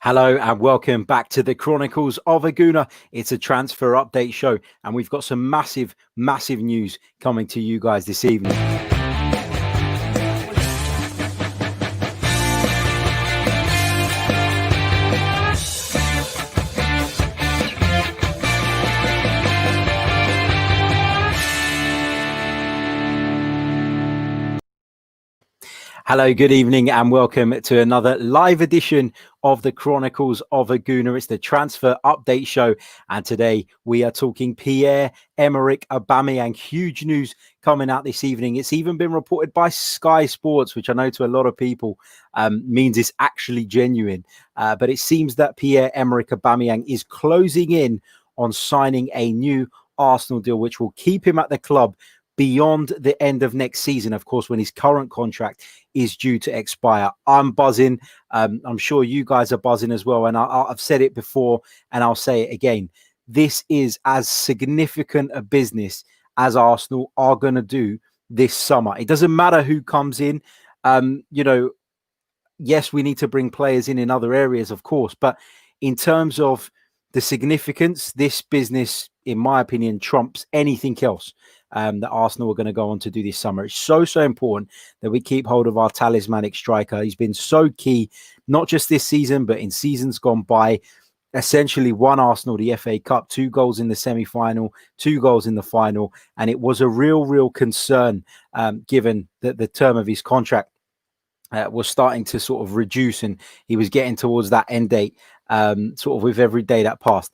Hello and welcome back to the Chronicles of a Gooner. It's a transfer update show and we've got some massive news coming to you guys this evening. Hello, good evening and welcome to another live edition of the Chronicles of a Gooner. It's the transfer update show and today we are talking Pierre-Emerick Aubameyang. Huge news coming out this evening. It's even been reported by Sky Sports, which I know to a lot of people means it's actually genuine. But it seems that Pierre-Emerick Aubameyang is closing in on signing a new Arsenal deal, which will keep him at the club beyond the end of next season, of course, when his current contract is due to expire. I'm buzzing. I'm sure you guys are buzzing as well. And I've said it before and I'll say it again. This is as significant a business as Arsenal are going to do this summer. It doesn't matter who comes in. Yes, we need to bring players in other areas, of course. But in terms of the significance, this business, in my opinion, trumps anything else that Arsenal are going to go on to do this summer. It's so important that we keep hold of our talismanic striker. He's been so key, not just this season, but in seasons gone by. Essentially won Arsenal the FA Cup, 2 goals in the semi-final, 2 goals in the final. And it was a real concern given that the term of his contract was starting to sort of reduce and he was getting towards that end date sort of with every day that passed.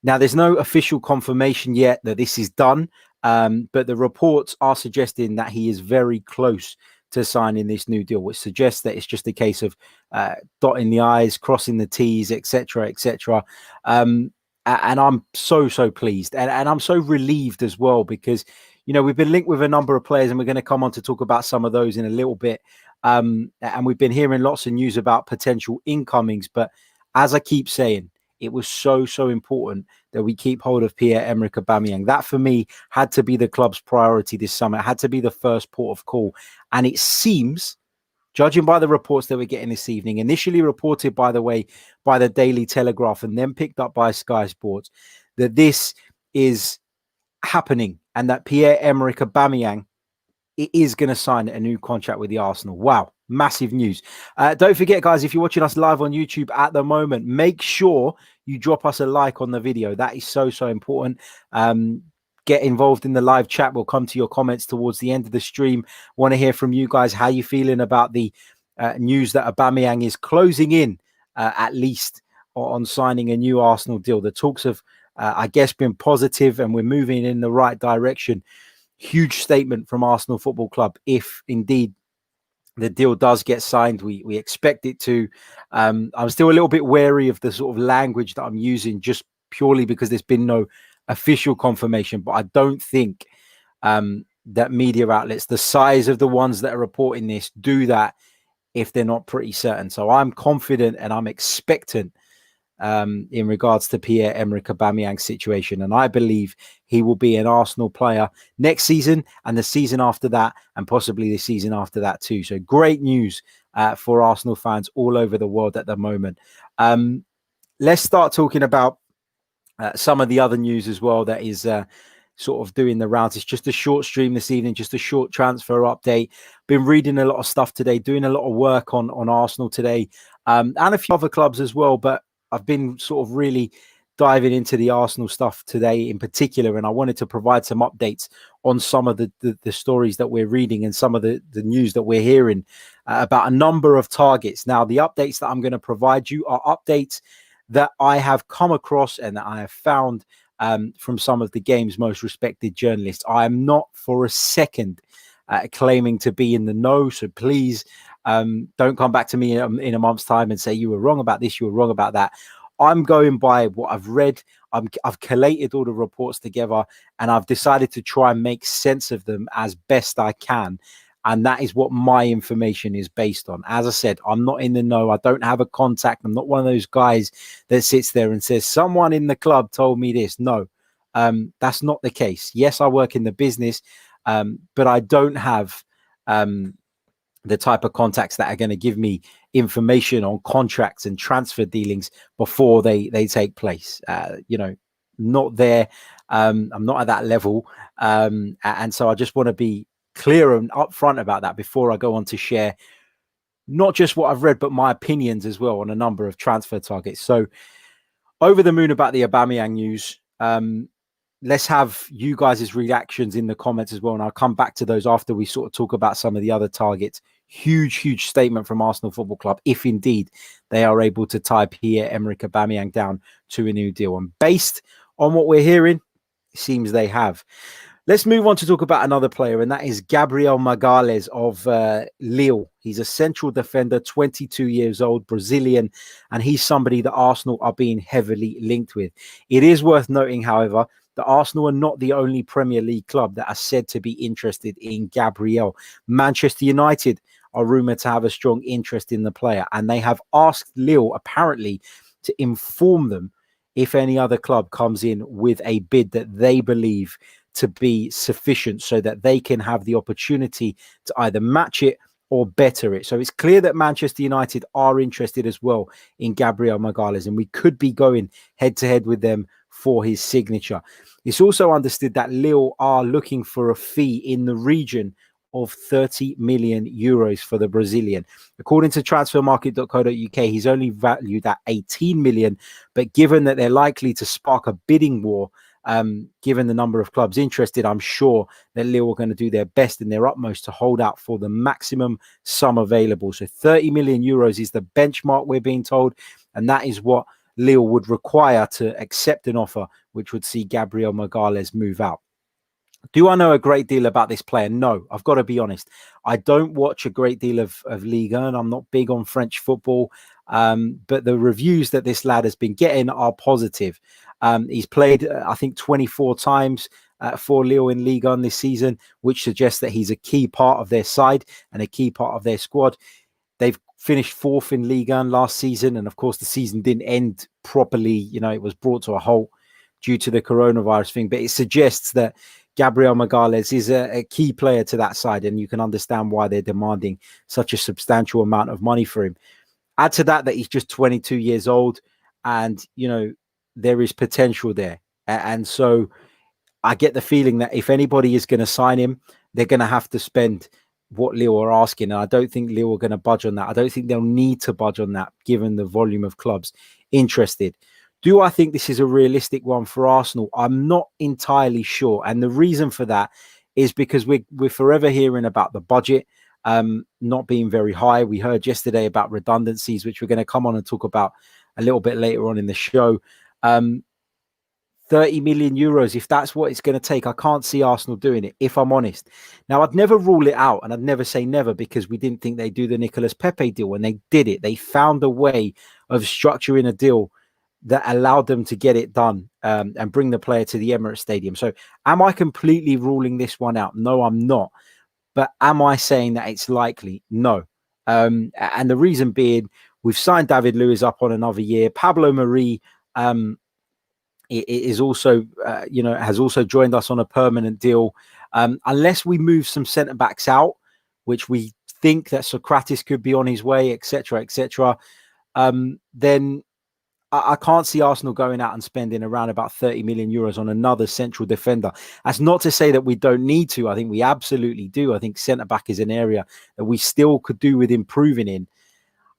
Now, there's no official confirmation yet that this is done. But the reports are suggesting that he is very close to signing this new deal, which suggests that it's just a case of dotting the I's, crossing the T's, etc. And I'm so pleased. And I'm so relieved as well, because, you know, we've been linked with a number of players and we're going to come on to talk about some of those in a little bit. And we've been hearing lots of news about potential incomings. But as I keep saying, it was so important that we keep hold of Pierre-Emerick Aubameyang. That, for me, had to be the club's priority this summer. It had to be the first port of call. And it seems, judging by the reports that we're getting this evening, initially reported, by the way, by the Daily Telegraph and then picked up by Sky Sports, that this is happening and that Pierre-Emerick Aubameyang is going to sign a new contract with the Arsenal. Wow. Massive news. Don't forget, guys, if you're watching us live on YouTube at the moment, make sure you drop us a like on the video. That is so important. Get involved in the live chat. We'll come to your comments towards the end of the stream. Want to hear from you guys. How you feeling about the news that Aubameyang is closing in, at least, on signing a new Arsenal deal? The talks have, I guess, been positive and we're moving in the right direction. Huge statement from Arsenal Football Club if indeed the deal does get signed. We expect it to. I'm still a little bit wary of the sort of language that I'm using, just purely because there's been no official confirmation. But I don't think that media outlets, the size of the ones that are reporting this, do that if they're not pretty certain. So I'm confident and I'm expectant in regards to Pierre-Emerick Aubameyang's situation. And I believe he will be an Arsenal player next season and the season after that, and possibly the season after that too. So great news for Arsenal fans all over the world at the moment. Let's start talking about some of the other news as well that is sort of doing the rounds. It's just a short stream this evening, just a short transfer update. Been reading a lot of stuff today, doing a lot of work on Arsenal today, and a few other clubs as well. But I've been sort of really diving into the Arsenal stuff today in particular, and I wanted to provide some updates on some of the stories that we're reading and some of the news that we're hearing about a number of targets. Now, the updates that I'm going to provide you are updates that I have come across and that I have found from some of the game's most respected journalists. I am not for a second claiming to be in the know, so please don't come back to me in a month's time and say you were wrong about this, you were wrong about that. I'm going by what I've read. I've collated all the reports together and I've decided to try and make sense of them as best I can. And that is what my information is based on. As I said, I'm not in the know. I don't have a contact. I'm not one of those guys that sits there and says, someone in the club told me this. No, that's not the case. Yes, I work in the business, but I don't have the type of contacts that are going to give me information on contracts and transfer dealings before they take place. Not there. I'm not at that level. And so I just want to be clear and upfront about that before I go on to share not just what I've read, but my opinions as well on a number of transfer targets. So over the moon about the Aubameyang news. Let's have you guys' reactions in the comments as well. And I'll come back to those after we sort of talk about some of the other targets. Huge statement from Arsenal Football Club, if indeed they are able to tie Pierre-Emerick Aubameyang down to a new deal. And based on what we're hearing, it seems they have. Let's move on to talk about another player, and that is Gabrielle Magales of Lille. He's a central defender, 22 years old, Brazilian, and he's somebody that Arsenal are being heavily linked with. It is worth noting, however, that Arsenal are not the only Premier League club that are said to be interested in Gabriel. Manchester United are rumoured to have a strong interest in the player, and they have asked Lille, apparently, to inform them if any other club comes in with a bid that they believe to be sufficient so that they can have the opportunity to either match it or better it. So it's clear that Manchester United are interested as well in Gabrielle Magales, and we could be going head-to-head with them for his signature. It's also understood that Lille are looking for a fee in the region of 30 million euros for the Brazilian. According to transfermarket.co.uk, he's only valued at 18 million, but given that they're likely to spark a bidding war, given the number of clubs interested, I'm sure that Lille are going to do their best and their utmost to hold out for the maximum sum available. So 30 million euros is the benchmark, we're being told, and that is what Lille would require to accept an offer which would see Gabrielle Magales move out. Do I know a great deal about this player? No, I've got to be honest. I don't watch a great deal of Liga, and I'm not big on French football. But the reviews that this lad has been getting are positive. He's played, I think, 24 times for Lille in Ligue 1 this season, which suggests that he's a key part of their side and a key part of their squad. They've finished fourth in Ligue 1 last season, and of course the season didn't end properly. You know, it was brought to a halt due to the coronavirus thing, but it suggests that Gabrielle Magales is a key player to that side, and you can understand why they're demanding such a substantial amount of money for him. Add to that he's just 22 years old, and, you know, there is potential there. And so I get the feeling that if anybody is going to sign him, they're going to have to spend what Lille are asking. And I don't think Lille are going to budge on that. I don't think they'll need to budge on that, given the volume of clubs interested. Do I think this is a realistic one for Arsenal? I'm not entirely sure. And the reason for that is because we're forever hearing about the budget not being very high. We heard yesterday about redundancies, which we're going to come on and talk about a little bit later on in the show. 30 million euros, if that's what it's going to take, I can't see Arsenal doing it, if I'm honest. Now, I'd never rule it out, and I'd never say never, because we didn't think they'd do the Nicolas Pepe deal. When they did it, they found a way of structuring a deal that allowed them to get it done and bring the player to the Emirates Stadium. So am I completely ruling this one out? No, I'm not. But am I saying that it's likely? No. And the reason being, we've signed David Luiz up on another year. Pablo Mari is also, has also joined us on a permanent deal. Unless we move some centre-backs out, which we think that Socrates could be on his way, etc., then I can't see Arsenal going out and spending around about 30 million euros on another central defender. That's not to say that we don't need to. I think we absolutely do. I think centre-back is an area that we still could do with improving in.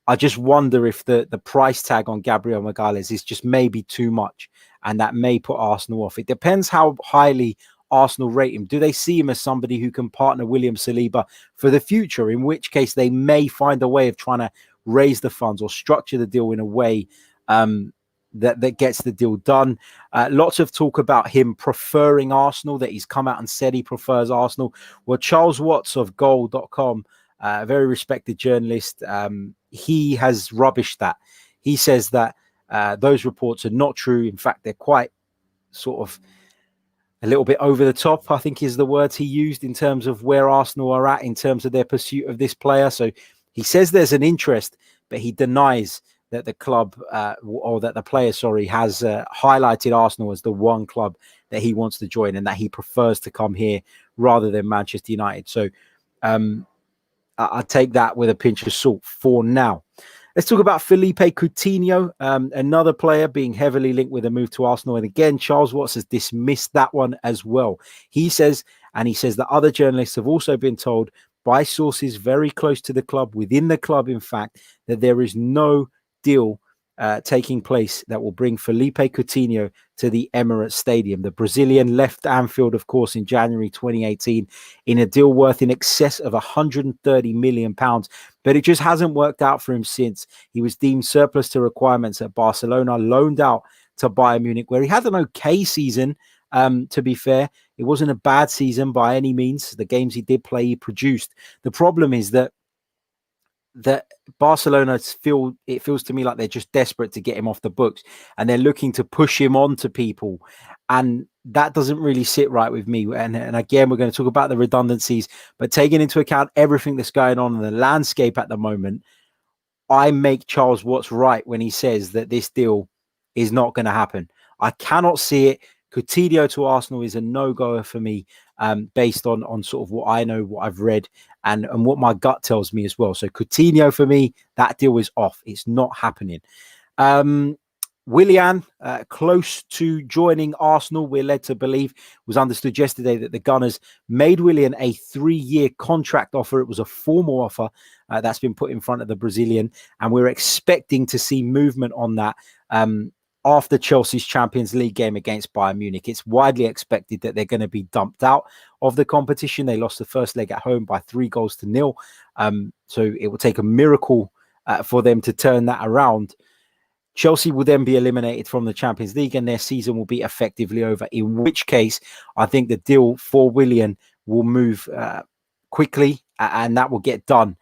I just wonder if the price tag on Gabrielle Magales is just maybe too much, and that may put Arsenal off. It depends how highly Arsenal rate him. Do they see him as somebody who can partner William Saliba for the future, in which case they may find a way of trying to raise the funds or structure the deal in a way that gets the deal done. Lots of talk about him preferring Arsenal, that he's come out and said he prefers Arsenal. Well, Charles Watts of goal.com, a very respected journalist, he has rubbished that. He says that those reports are not true. In fact, they're quite sort of a little bit over the top, I think is the words he used, in terms of where Arsenal are at in terms of their pursuit of this player. So he says there's an interest, but he denies that the club or that the player, has highlighted Arsenal as the one club that he wants to join, and that he prefers to come here rather than Manchester United. So I take that with a pinch of salt for now. Let's talk about Felipe Coutinho, another player being heavily linked with a move to Arsenal. And again, Charles Watts has dismissed that one as well. He says that other journalists have also been told by sources very close to the club, within the club, in fact, that there is no deal taking place that will bring Felipe Coutinho to the Emirates Stadium. The Brazilian left Anfield, of course, in January 2018 in a deal worth in excess of £130 million, but it just hasn't worked out for him since. He was deemed surplus to requirements at Barcelona, loaned out to Bayern Munich, where he had an okay season, to be fair. It wasn't a bad season by any means. The games he did play, he produced. The problem is that Barcelona feels to me like they're just desperate to get him off the books, and they're looking to push him on to people, and that doesn't really sit right with me. And again, we're going to talk about the redundancies, but taking into account everything that's going on in the landscape at the moment, I make Charles Watts right when he says that this deal is not going to happen. I cannot see it. Coutinho to Arsenal is a no-goer for me, based on sort of what I know, what I've read, and what my gut tells me as well. So Coutinho for me, that deal is off. It's not happening. Willian, close to joining Arsenal, we're led to believe. It was understood yesterday that the Gunners made Willian a 3-year contract offer. It was a formal offer that's been put in front of the Brazilian, and we're expecting to see movement on that after Chelsea's Champions League game against Bayern Munich. It's widely expected that they're going to be dumped out of the competition. They lost the first leg at home by 3-0. So it will take a miracle for them to turn that around. Chelsea will then be eliminated from the Champions League and their season will be effectively over, in which case I think the deal for Willian will move quickly, and that will get done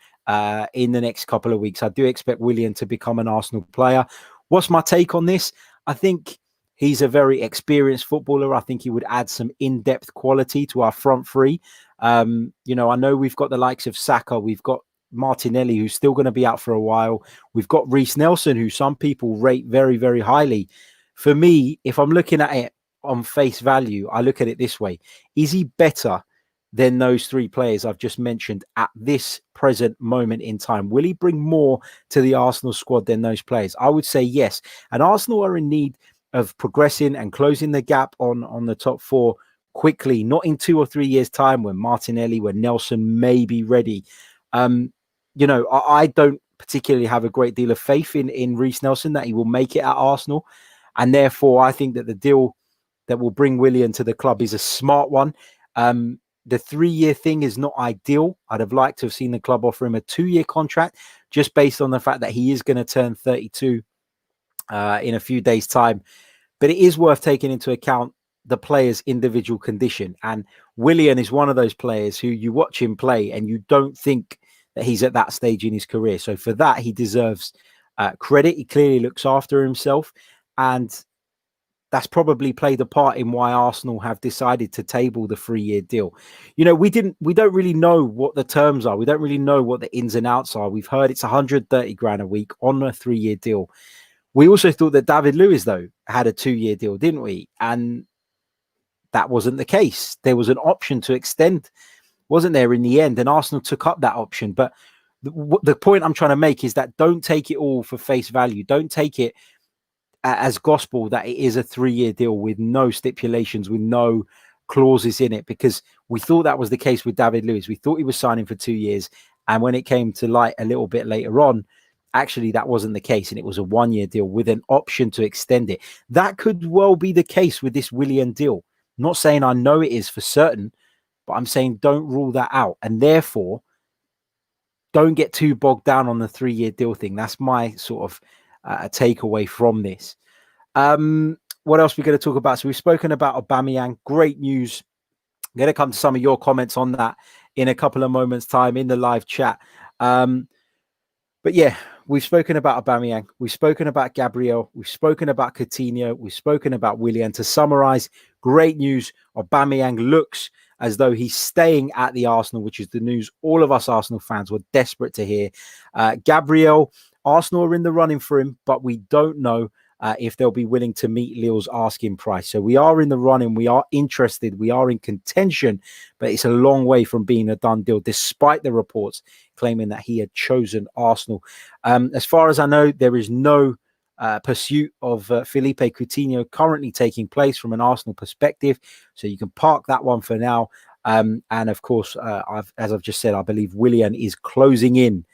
in the next couple of weeks. I do expect Willian to become an Arsenal player. What's my take on this? I think he's a very experienced footballer. I think he would add some in-depth quality to our front three. I know we've got the likes of Saka. We've got Martinelli, who's still going to be out for a while. We've got Reece Nelson, who some people rate very, very highly. For me, if I'm looking at it on face value, I look at it this way. Is he better than those three players I've just mentioned at this present moment in time? Will he bring more to the Arsenal squad than those players? I would say yes. And Arsenal are in need of progressing and closing the gap on the top four quickly, not in 2 or 3 years' time when Martinelli, when Nelson may be ready. I don't particularly have a great deal of faith in Reece Nelson that he will make it at Arsenal. And therefore, I think that the deal that will bring Willian to the club is a smart one. The 3-year thing is not ideal. I'd have liked to have seen the club offer him a 2-year contract, just based on the fact that he is going to turn 32 in a few days' time. But it is worth taking into account the player's individual condition. And Willian is one of those players who you watch him play and you don't think that he's at that stage in his career. So for that, he deserves credit. He clearly looks after himself. And that's probably played a part in why Arsenal have decided to table the 3-year deal. We don't really know what the terms are. We don't really know what the ins and outs are. We've heard it's 130 grand a week on a 3-year deal. We also thought that David Luiz, though, had a 2-year deal, didn't we? And that wasn't the case. There was an option to extend, wasn't there, in the end? And Arsenal took up that option. But the point I'm trying to make is that don't take it all for face value. Don't take it as gospel that it is a 3-year deal with no stipulations, with no clauses in it, because we thought that was the case with David Luiz. We thought he was signing for 2 years. And when it came to light a little bit later on, actually that wasn't the case. And it was a 1-year deal with an option to extend it. That could well be the case with this Willian deal. I'm not saying I know it is for certain, but I'm saying don't rule that out. And therefore, don't get too bogged down on the 3-year deal thing. That's my sort of takeaway from this. What else are we going to talk about? So we've spoken about Aubameyang. Great news. I'm going to come to some of your comments on that in a couple of moments' time in the live chat. But yeah, we've spoken about Aubameyang. We've spoken about Gabrielle. We've spoken about Coutinho. We've spoken about Willian. To summarize, great news. Aubameyang looks as though he's staying at the Arsenal, which is the news all of us Arsenal fans were desperate to hear. Gabrielle, Arsenal are in the running for him, but we don't know if they'll be willing to meet Lille's asking price. So we are in the running, we are interested, we are in contention, but it's a long way from being a done deal, despite the reports claiming that he had chosen Arsenal. As far as I know, there is no pursuit of Philippe Coutinho currently taking place from an Arsenal perspective. So you can park that one for now. And of course, as I've just said, I believe Willian is closing in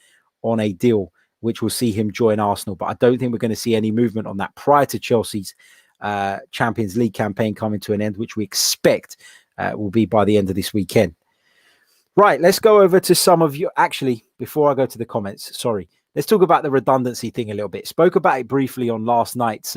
on a deal which will see him join Arsenal. But I don't think we're going to see any movement on that prior to Chelsea's Champions League campaign coming to an end, which we expect will be by the end of this weekend. Right, let's go over to some of you. Actually, before I go to the comments, sorry, let's talk about the redundancy thing a little bit. Spoke about it briefly on last night's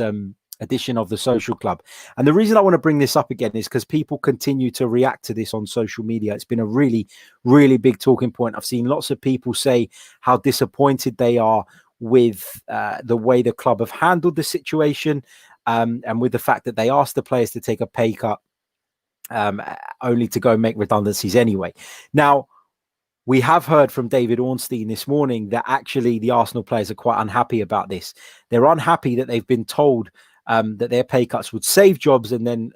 edition of the Social Club. And the reason I want to bring this up again is because people continue to react to this on social media. It's been a really, really big talking point. I've seen lots of people say how disappointed they are with the way the club have handled the situation, and with the fact that they asked the players to take a pay cut only to go make redundancies anyway. Now, we have heard from David Ornstein this morning that actually the Arsenal players are quite unhappy about this. They're unhappy that they've been told that their pay cuts would save jobs, and then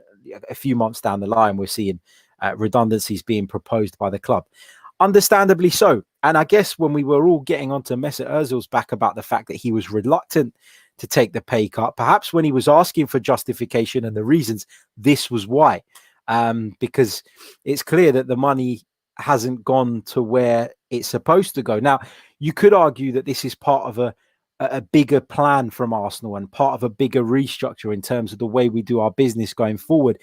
a few months down the line, we're seeing redundancies being proposed by the club. Understandably so. And I guess when we were all getting onto Mesut Ozil's back about the fact that he was reluctant to take the pay cut, perhaps when he was asking for justification and the reasons, this was why. Because it's clear that the money hasn't gone to where it's supposed to go. Now, you could argue that this is part of a bigger plan from Arsenal and part of a bigger restructure in terms of the way we do our business going forward.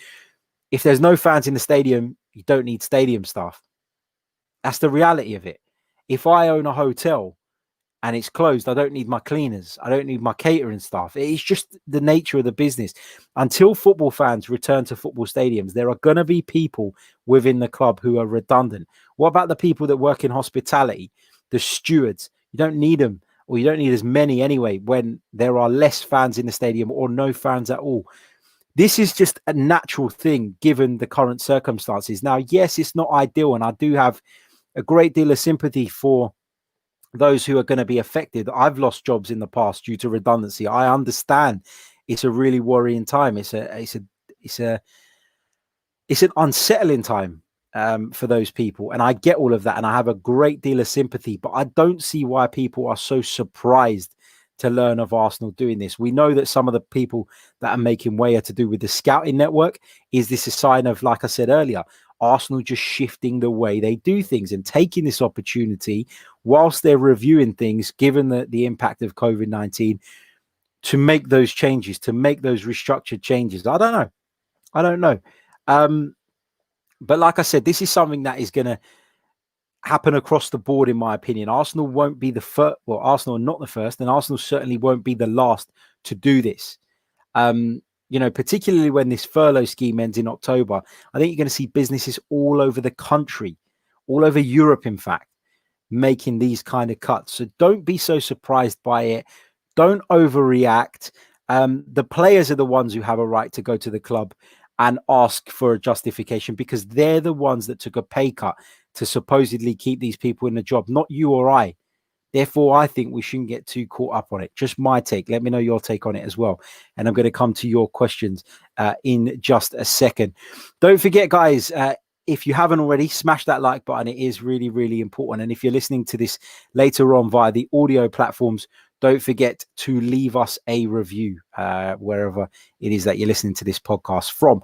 If there's no fans in the stadium, you don't need stadium staff. That's the reality of it. If I own a hotel and it's closed, I don't need my cleaners. I don't need my catering staff. It's just the nature of the business. Until football fans return to football stadiums, there are going to be people within the club who are redundant. What about the people that work in hospitality, the stewards? You don't need them, or you don't need as many anyway when there are less fans in the stadium or no fans at all. This is just a natural thing given the current circumstances. Now, yes, it's not ideal, and I do have a great deal of sympathy for those who are going to be affected. I've lost jobs in the past due to redundancy. I understand it's a really worrying time. It's an unsettling time for those people, and I get all of that, and I have a great deal of sympathy. But I don't see why people are so surprised to learn of Arsenal doing this. We know that some of the people that are making way are to do with the scouting network. Is this a sign of, like I said earlier, Arsenal just shifting the way they do things and taking this opportunity whilst they're reviewing things, given the impact of COVID-19, to make those changes, to make those restructured changes? I don't know. But like I said, this is something that is going to happen across the board, in my opinion. Arsenal won't be the first. Well, Arsenal are not the first, and Arsenal certainly won't be the last to do this. Particularly when this furlough scheme ends in October, I think you're going to see businesses all over the country, all over Europe, in fact, making these kind of cuts. So don't be so surprised by it. Don't overreact. The players are the ones who have a right to go to the club and ask for a justification, because they're the ones that took a pay cut to supposedly keep these people in the job, not you or I. Therefore, I think we shouldn't get too caught up on it. Just my take. Let me know your take on it as well. And I'm going to come to your questions in just a second. Don't forget, guys, if you haven't already, smash that like button. It is really, really important. And if you're listening to this later on via the audio platforms, don't forget to leave us a review wherever it is that you're listening to this podcast from.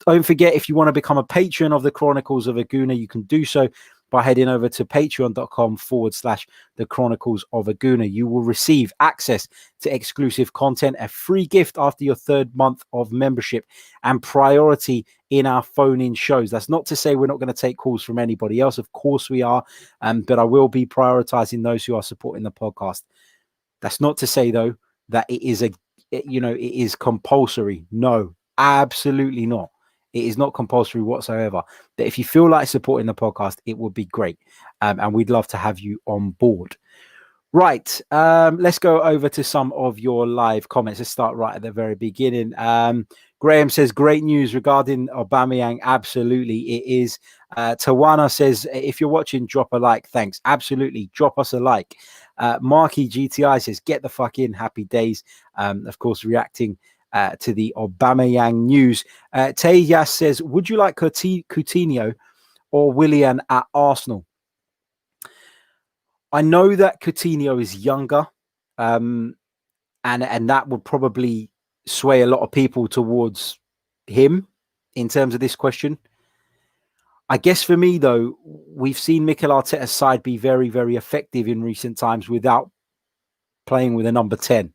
Don't forget, if you want to become a patron of the Chronicles of Aguna, you can do so by heading over to patreon.com/the Chronicles of Aguna. You will receive access to exclusive content, a free gift after your third month of membership, and priority in our phone-in shows. That's not to say we're not going to take calls from anybody else. Of course we are, but I will be prioritizing those who are supporting the podcast. That's not to say, though, that it is compulsory. No, absolutely not. It is not compulsory whatsoever. But if you feel like supporting the podcast, it would be great. And we'd love to have you on board. Right. Let's go over to some of your live comments. Let's start right at the very beginning. Graham says, great news regarding Aubameyang. Absolutely, it is. Tawana says, if you're watching, drop a like. Thanks. Absolutely. Drop us a like. Marky GTI says, get the fuck in. Happy days. Of course, reacting to the Aubameyang news. Tayas says, would you like Coutinho or Willian at Arsenal? I know that Coutinho is younger, and that would probably sway a lot of people towards him in terms of this question. I guess for me, though, we've seen Mikel Arteta's side be very, very effective in recent times without playing with a number 10.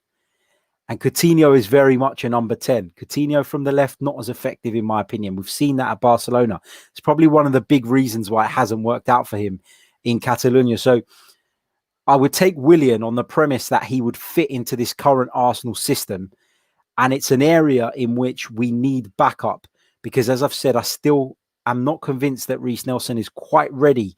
And Coutinho is very much a number 10. Coutinho from the left, not as effective, in my opinion. We've seen that at Barcelona. It's probably one of the big reasons why it hasn't worked out for him in Catalonia. So I would take Willian on the premise that he would fit into this current Arsenal system. And it's an area in which we need backup because, as I've said, I still am not convinced that Reiss Nelson is quite ready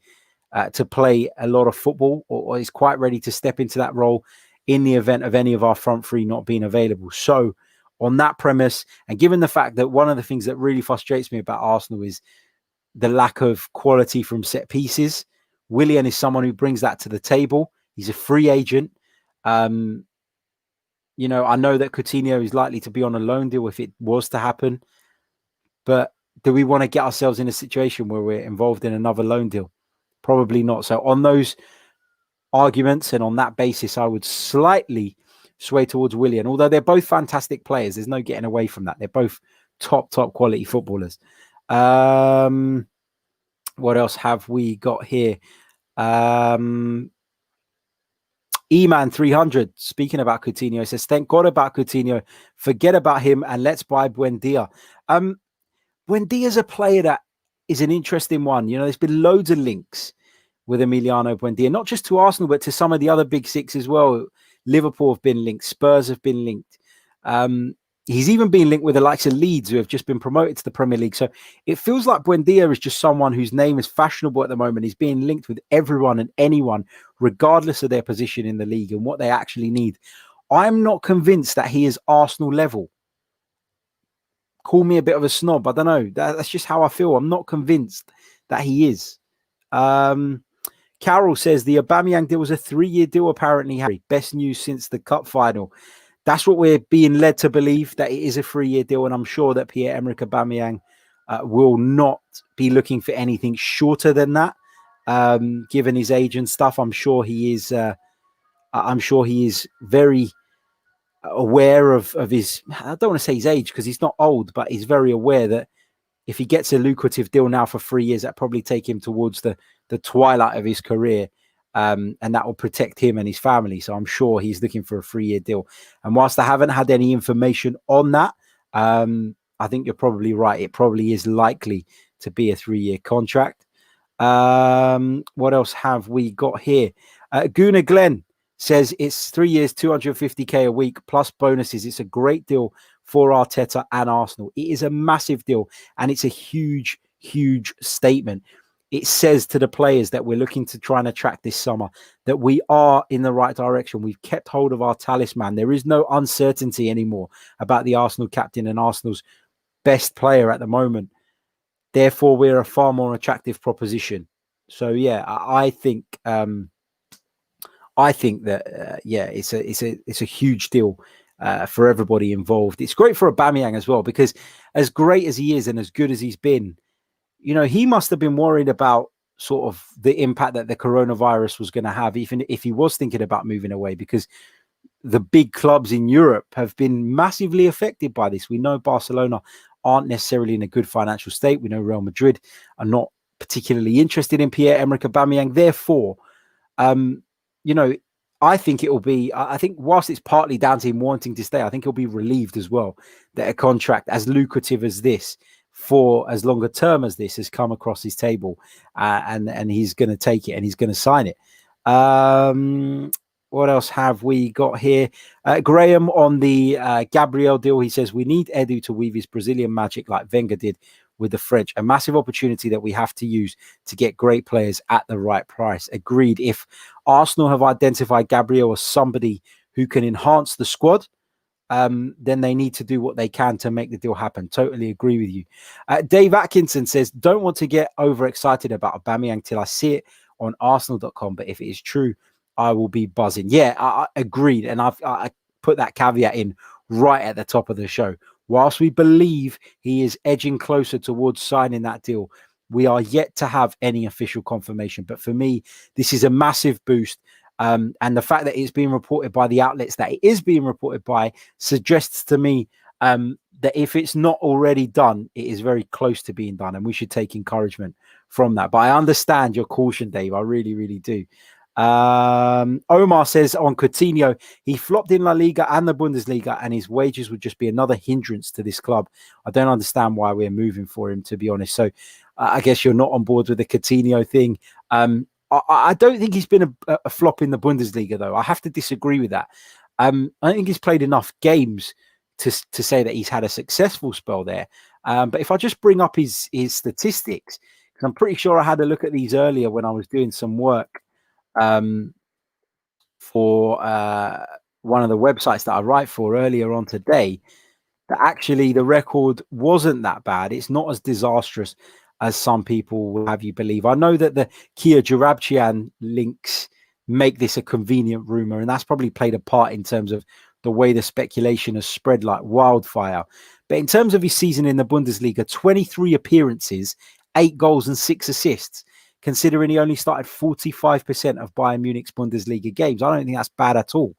to play a lot of football or is quite ready to step into that role in the event of any of our front three not being available. So on that premise, and given the fact that one of the things that really frustrates me about Arsenal is the lack of quality from set pieces, Willian is someone who brings that to the table. He's a free agent. You know, I know that Coutinho is likely to be on a loan deal if it was to happen. But do we want to get ourselves in a situation where we're involved in another loan deal? Probably not. So on those arguments and on that basis, I would slightly sway towards Willian. Although they're both fantastic players. There's no getting away from that. They're both top quality footballers. What else have we got here? E-Man 300, speaking about Coutinho, says, thank God about Coutinho. Forget about him and let's buy Buendia. Buendia's a player that is an interesting one. You know, there's been loads of links with Emiliano Buendia, not just to Arsenal, but to some of the other big six as well. Liverpool have been linked. Spurs have been linked. He's even been linked with the likes of Leeds, who have just been promoted to the Premier League. So it feels like Buendia is just someone whose name is fashionable at the moment. He's being linked with everyone and anyone, regardless of their position in the league and what they actually need. I'm not convinced that he is Arsenal level. Call me a bit of a snob. I don't know. That's just how I feel. I'm not convinced that he is. Carol says the Aubameyang deal was a 3-year deal, apparently, Harry. Best news since the cup final. That's what we're being led to believe, that it is a 3-year deal. And I'm sure that Pierre-Emerick Aubameyang will not be looking for anything shorter than that. Given his age and stuff, I'm sure he is very aware of his, I don't want to say his age because he's not old, but he's very aware that if he gets a lucrative deal now for 3 years, that probably take him towards the twilight of his career. And that will protect him and his family. So I'm sure he's looking for a 3-year deal. And whilst I haven't had any information on that, I think you're probably right. It probably is likely to be a 3-year contract. What else have we got here? Guna Glenn says it's 3 years, 250k a week plus bonuses. It's a great deal for Arteta and Arsenal. It is a massive deal and it's a huge statement. It says to the players that we're looking to try and attract this summer that we are in the right direction. We've kept hold of our talisman. There is no uncertainty anymore about the Arsenal captain and Arsenal's best player at the moment. Therefore, we're a far more attractive proposition. So, yeah, I think that it's a huge deal for everybody involved. It's great for Aubameyang as well because as great as he is and as good as he's been, you know, he must have been worried about sort of the impact that the coronavirus was going to have, even if he was thinking about moving away, because the big clubs in Europe have been massively affected by this. We know Barcelona aren't necessarily in a good financial state. We know Real Madrid are not particularly interested in Pierre-Emerick Aubameyang. Therefore, you know, I think whilst it's partly down to him wanting to stay, I think he'll be relieved as well that a contract as lucrative as this for as long a term as this has come across his table, and he's going to take it and he's going to sign it. What else have we got here? Graham on the Gabrielle deal. He says, we need Edu to weave his Brazilian magic like Wenger did with the French. A massive opportunity that we have to use to get great players at the right price. Agreed. If Arsenal have identified Gabriel as somebody who can enhance the squad, then they need to do what they can to make the deal happen. Totally agree with you. Dave Atkinson says, don't want to get overexcited about Aubameyang till I see it on Arsenal.com, but if it is true, I will be buzzing. Yeah, I agreed. And I put that caveat in right at the top of the show. Whilst we believe he is edging closer towards signing that deal, we are yet to have any official confirmation. But for me, this is a massive boost. And the fact that it's being reported by the outlets that it is being reported by suggests to me that if it's not already done, it is very close to being done. And we should take encouragement from that. But I understand your caution, Dave. I really, really do. Omar says on Coutinho, he flopped in La Liga and the Bundesliga, and his wages would just be another hindrance to this club. I don't understand why we're moving for him, to be honest. So I guess you're not on board with the Coutinho thing. I don't think he's been a flop in the Bundesliga, though. I have to disagree with that. I think he's played enough games to say that he's had a successful spell there. But if I just bring up his statistics, because I'm pretty sure I had a look at these earlier when I was doing some work for one of the websites that I write for earlier on today, that actually the record wasn't that bad. It's not as disastrous as some people will have you believe. I know that the Kia Joorabchian links make this a convenient rumor, and that's probably played a part in terms of the way the speculation has spread like wildfire. But in terms of his season in the Bundesliga, 23 appearances, 8 goals and 6 assists, considering he only started 45% of Bayern Munich's Bundesliga games. I don't think that's bad at all.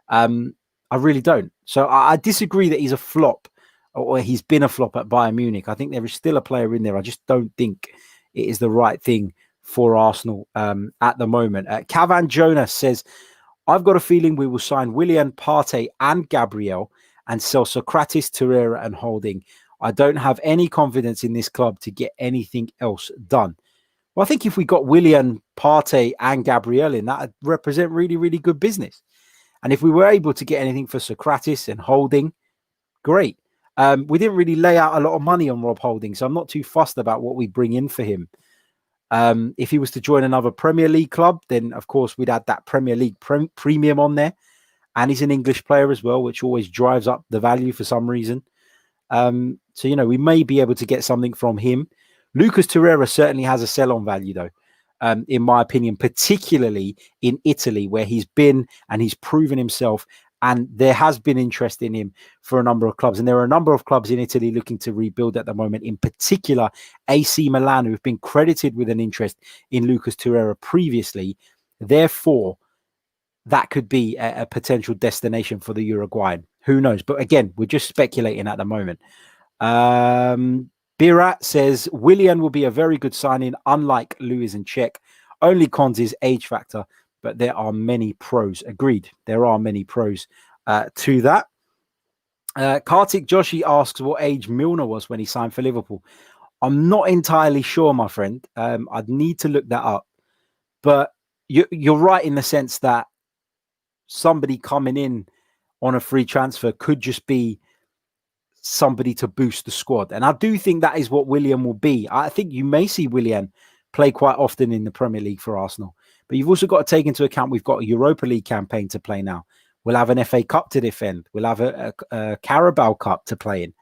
I really don't. So I disagree that he's a flop, or he's been a flop at Bayern Munich. I think there is still a player in there. I just don't think it is the right thing for Arsenal at the moment. Cavan Jonas says, I've got a feeling we will sign Willian, Partey and Gabrielle and sell Sokratis, Torreira and Holding. I don't have any confidence in this club to get anything else done. Well, I think if we got Willian, Partey and Gabrielle in, that would represent really, really good business. And if we were able to get anything for Sokratis and Holding, great. We didn't really lay out a lot of money on Rob Holding, so I'm not too fussed about what we bring in for him. If he was to join another Premier League club, then of course we'd add that Premier League premium on there. And he's an English player as well, which always drives up the value for some reason. So, you know, we may be able to get something from him. Lucas Torreira certainly has a sell-on value, though, in my opinion, particularly in Italy, where he's been and he's proven himself. And there has been interest in him for a number of clubs. And there are a number of clubs in Italy looking to rebuild at the moment, in particular AC Milan, who have been credited with an interest in Lucas Torreira previously. Therefore, that could be a potential destination for the Uruguayan. Who knows? But again, we're just speculating at the moment. Birat says, Willian will be a very good signing, unlike Lewis and Cech. Only cons is age factor. But there are many pros. Agreed. There are many pros to that. Kartik Joshi asks what age Milner was when he signed for Liverpool. I'm not entirely sure, my friend. I'd need to look that up. But you're right in the sense that somebody coming in on a free transfer could just be somebody to boost the squad. And I do think that is what Willian will be. I think you may see Willian play quite often in the Premier League for Arsenal. But you've also got to take into account we've got a Europa League campaign to play now. We'll have an FA Cup to defend. We'll have a Carabao Cup to play in.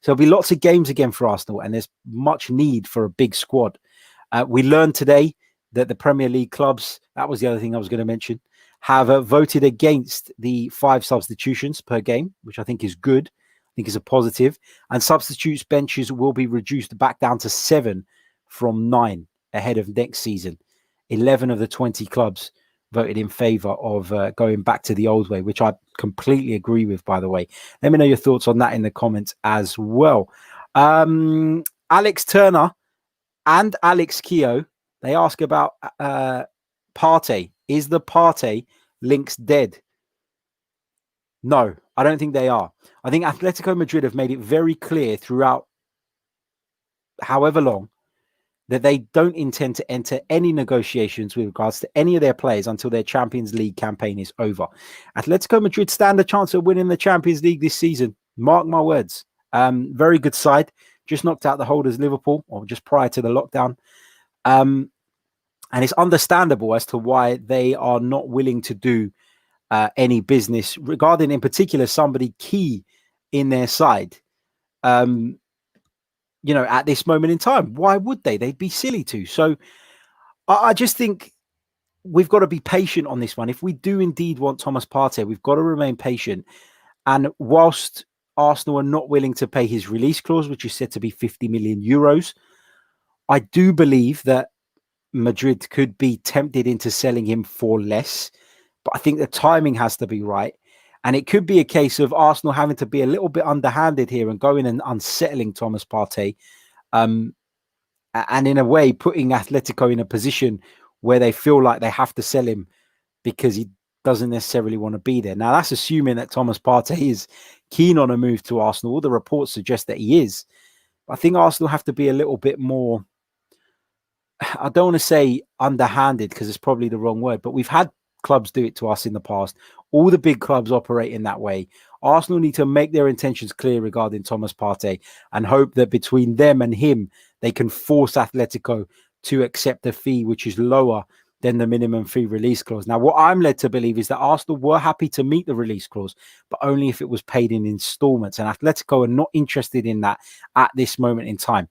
So there'll be lots of games again for Arsenal, and there's much need for a big squad. We learned today that the Premier League clubs, that was the other thing I was going to mention, have voted against the 5 substitutions per game, which I think is good. I think is a positive. And substitutes benches will be reduced back down to 7 from 9 ahead of next season. 11 of the 20 clubs voted in favour of going back to the old way, which I completely agree with, by the way. Let me know your thoughts on that in the comments as well. Alex Turner and Alex Keogh, they ask about Partey. Is the Partey links dead? No, I don't think they are. I think Atletico Madrid have made it very clear throughout however long that they don't intend to enter any negotiations with regards to any of their players until their Champions League campaign is over. Atletico Madrid stand a chance of winning the Champions League this season. Mark my words. Very good side. just knocked out the holders Liverpool, or just prior to the lockdown. And it's understandable as to why they are not willing to do any business regarding, in particular, somebody key in their side. At this moment in time, why would they? They'd be silly to. So I just think we've got to be patient on this one. If we do indeed want Thomas Partey, we've got to remain patient. And whilst Arsenal are not willing to pay his release clause, which is said to be 50 million euros, I do believe that Madrid could be tempted into selling him for less. But I think the timing has to be right. And it could be a case of Arsenal having to be a little bit underhanded here and going and unsettling Thomas Partey. And in a way, putting Atletico in a position where they feel like they have to sell him because he doesn't necessarily want to be there. Now, that's assuming that Thomas Partey is keen on a move to Arsenal. All the reports suggest that he is. I think Arsenal have to be a little bit more, I don't want to say underhanded because it's probably the wrong word, but we've had clubs do it to us in the past. All the big clubs operate in that way. Arsenal need to make their intentions clear regarding Thomas Partey and hope that between them and him, they can force Atletico to accept a fee which is lower than the minimum fee release clause. Now, what I'm led to believe is that Arsenal were happy to meet the release clause, but only if it was paid in installments. And Atletico are not interested in that at this moment in time.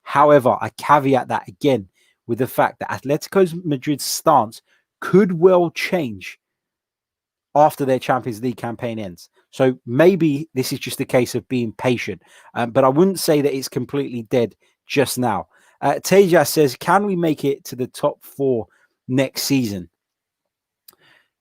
However, I caveat that again with the fact that Atletico's Madrid's stance could well change after their Champions League campaign ends. So maybe this is just a case of being patient. But I wouldn't say that it's completely dead just now. Tejas says, can we make it to the top 4 next season?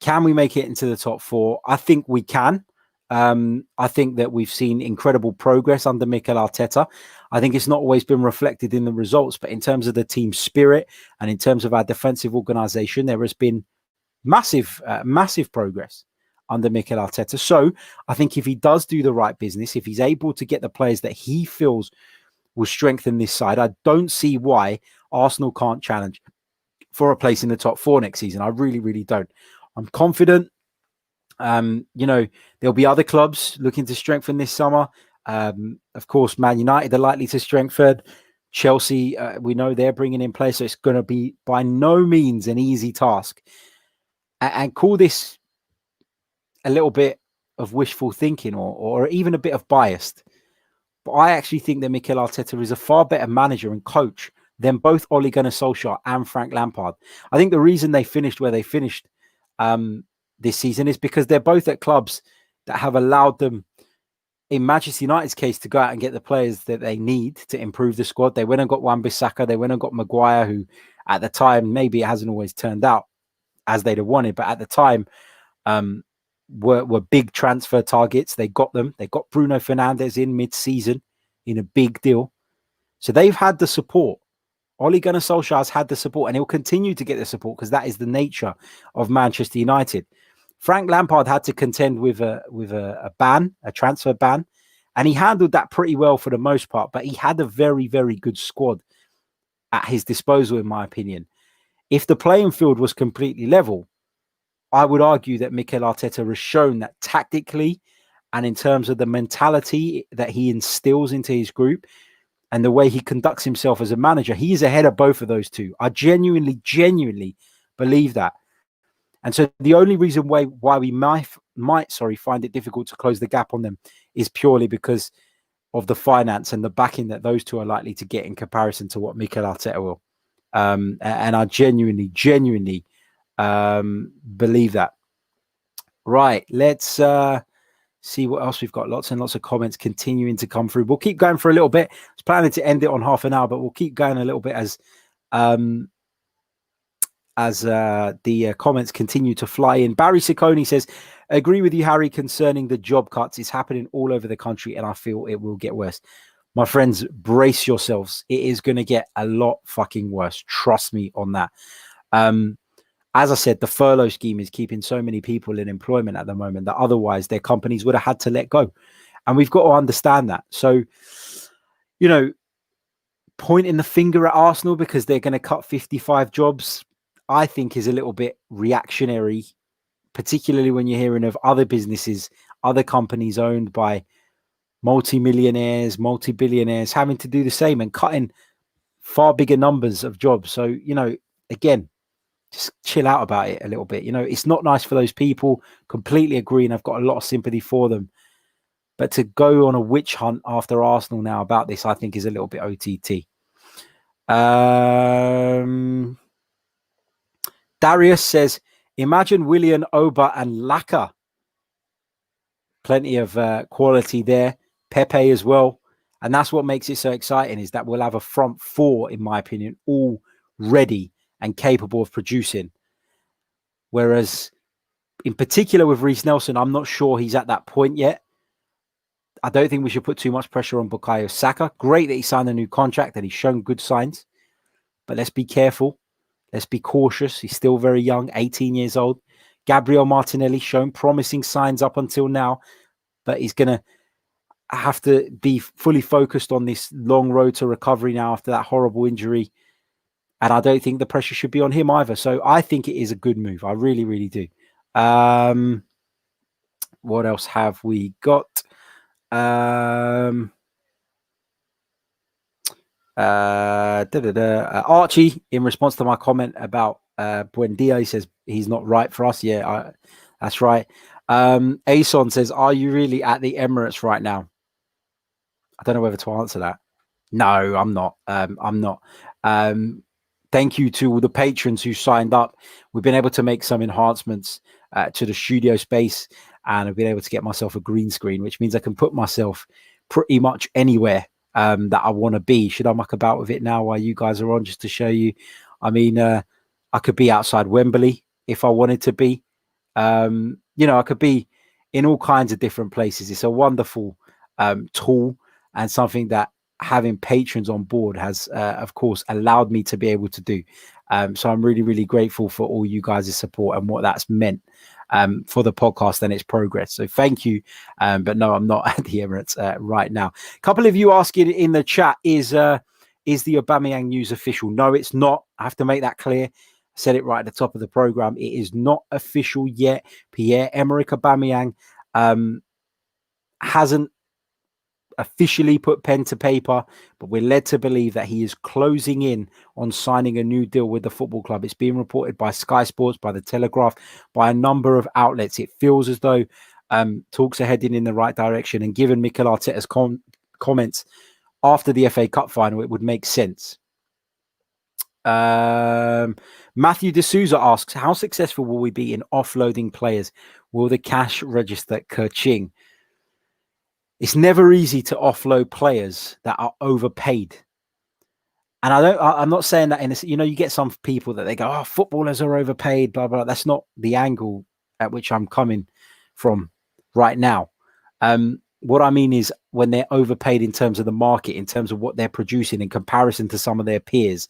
Can we make it into the top 4? I think we can. I think that we've seen incredible progress under Mikel Arteta. I think it's not always been reflected in the results, but in terms of the team spirit and in terms of our defensive organisation, there has been massive progress under Mikel Arteta. So I think if he does do the right business, if he's able to get the players that he feels will strengthen this side, I don't see why Arsenal can't challenge for a place in the top 4 next season. I really, really don't. I'm confident. There'll be other clubs looking to strengthen this summer. Of course, Man United are likely to strengthen. Chelsea, we know they're bringing in players, so it's going to be by no means an easy task. And call this a little bit of wishful thinking or even a bit of biased. But I actually think that Mikel Arteta is a far better manager and coach than both Ole Gunnar Solskjaer and Frank Lampard. I think the reason they finished where they finished this season is because they're both at clubs that have allowed them, in Manchester United's case, to go out and get the players that they need to improve the squad. They went and got Wan-Bissaka. They went and got Maguire, who at the time, maybe it hasn't always turned out as they'd have wanted, but at the time were big transfer targets. They got them. They got Bruno Fernandes in mid-season in a big deal. So they've had the support. Ole Gunnar Solskjaer has had the support, and he'll continue to get the support because that is the nature of Manchester United. Frank Lampard had to contend with a ban, a transfer ban, and he handled that pretty well for the most part, but he had a very, very good squad at his disposal, in my opinion. If the playing field was completely level, I would argue that Mikel Arteta has shown that tactically and in terms of the mentality that he instills into his group and the way he conducts himself as a manager, he is ahead of both of those two. I genuinely believe that. And so the only reason why we might find it difficult to close the gap on them is purely because of the finance and the backing that those two are likely to get in comparison to what Mikel Arteta will. And I genuinely believe that. Right, let's see what else we've got. Lots and lots of comments continuing to come through. We'll keep going for a little bit. I was planning to end it on half an hour, but we'll keep going a little bit as the comments continue to fly in. Barry Ciccone says, agree with you, Harry, concerning the job cuts. It's happening all over the country, and I feel it will get worse. My friends, brace yourselves. It is going to get a lot fucking worse. Trust me on that. As I said, the furlough scheme is keeping so many people in employment at the moment that otherwise their companies would have had to let go. And we've got to understand that. So, pointing the finger at Arsenal because they're going to cut 55 jobs, I think is a little bit reactionary, particularly when you're hearing of other businesses, other companies owned by multi-millionaires, multi-billionaires having to do the same and cutting far bigger numbers of jobs. So, again, just chill out about it a little bit. It's not nice for those people. Completely agree. And I've got a lot of sympathy for them. But to go on a witch hunt after Arsenal now about this, I think is a little bit OTT. Darius says, imagine Willian, Oba and Laka. Plenty of quality there. Pepe as well. And that's what makes it so exciting, is that we'll have a front four, in my opinion, all ready and capable of producing. Whereas, in particular with Reece Nelson, I'm not sure he's at that point yet. I don't think we should put too much pressure on Bukayo Saka. Great that he signed a new contract and he's shown good signs. But let's be careful. Let's be cautious. He's still very young, 18 years old. Gabriel Martinelli shown promising signs up until now, but he's going to have to be fully focused on this long road to recovery now after that horrible injury. And I don't think the pressure should be on him either. So I think it is a good move. I really, really do. What else have we got? Archie, in response to my comment about Buendia, he says he's not right for us. Yeah, that's right. Ason says, are you really at the Emirates right now? I don't know whether to answer that. No, I'm not. I'm not. Thank you to all the patrons who signed up. We've been able to make some enhancements to the studio space, and I've been able to get myself a green screen, which means I can put myself pretty much anywhere that I want to be. Should I muck about with it now while you guys are on, just to show you? I mean, I could be outside Wembley if I wanted to be. I could be in all kinds of different places. It's a wonderful tool, and something that having patrons on board has, of course, allowed me to be able to do. So I'm really, really grateful for all you guys' support and what that's meant for the podcast and its progress. So thank you. But no, I'm not at the Emirates right now. A couple of you asking in the chat, is the Aubameyang news official? No, it's not. I have to make that clear. I said it right at the top of the program. It is not official yet. Pierre-Emerick Aubameyang hasn't officially put pen to paper, but we're led to believe that he is closing in on signing a new deal with the football club. It's being reported by Sky Sports, by the Telegraph, by a number of outlets. It feels as though talks are heading in the right direction, and given Mikel Arteta's comments after the FA Cup final, it would make sense. Matthew D'Souza asks, how successful will we be in offloading players? Will the cash register Coutinho? It's never easy to offload players that are overpaid. And I'm not saying that in this, you get some people that they go, oh, footballers are overpaid, blah, blah. That's not the angle at which I'm coming from right now. What I mean is when they're overpaid in terms of the market, in terms of what they're producing in comparison to some of their peers.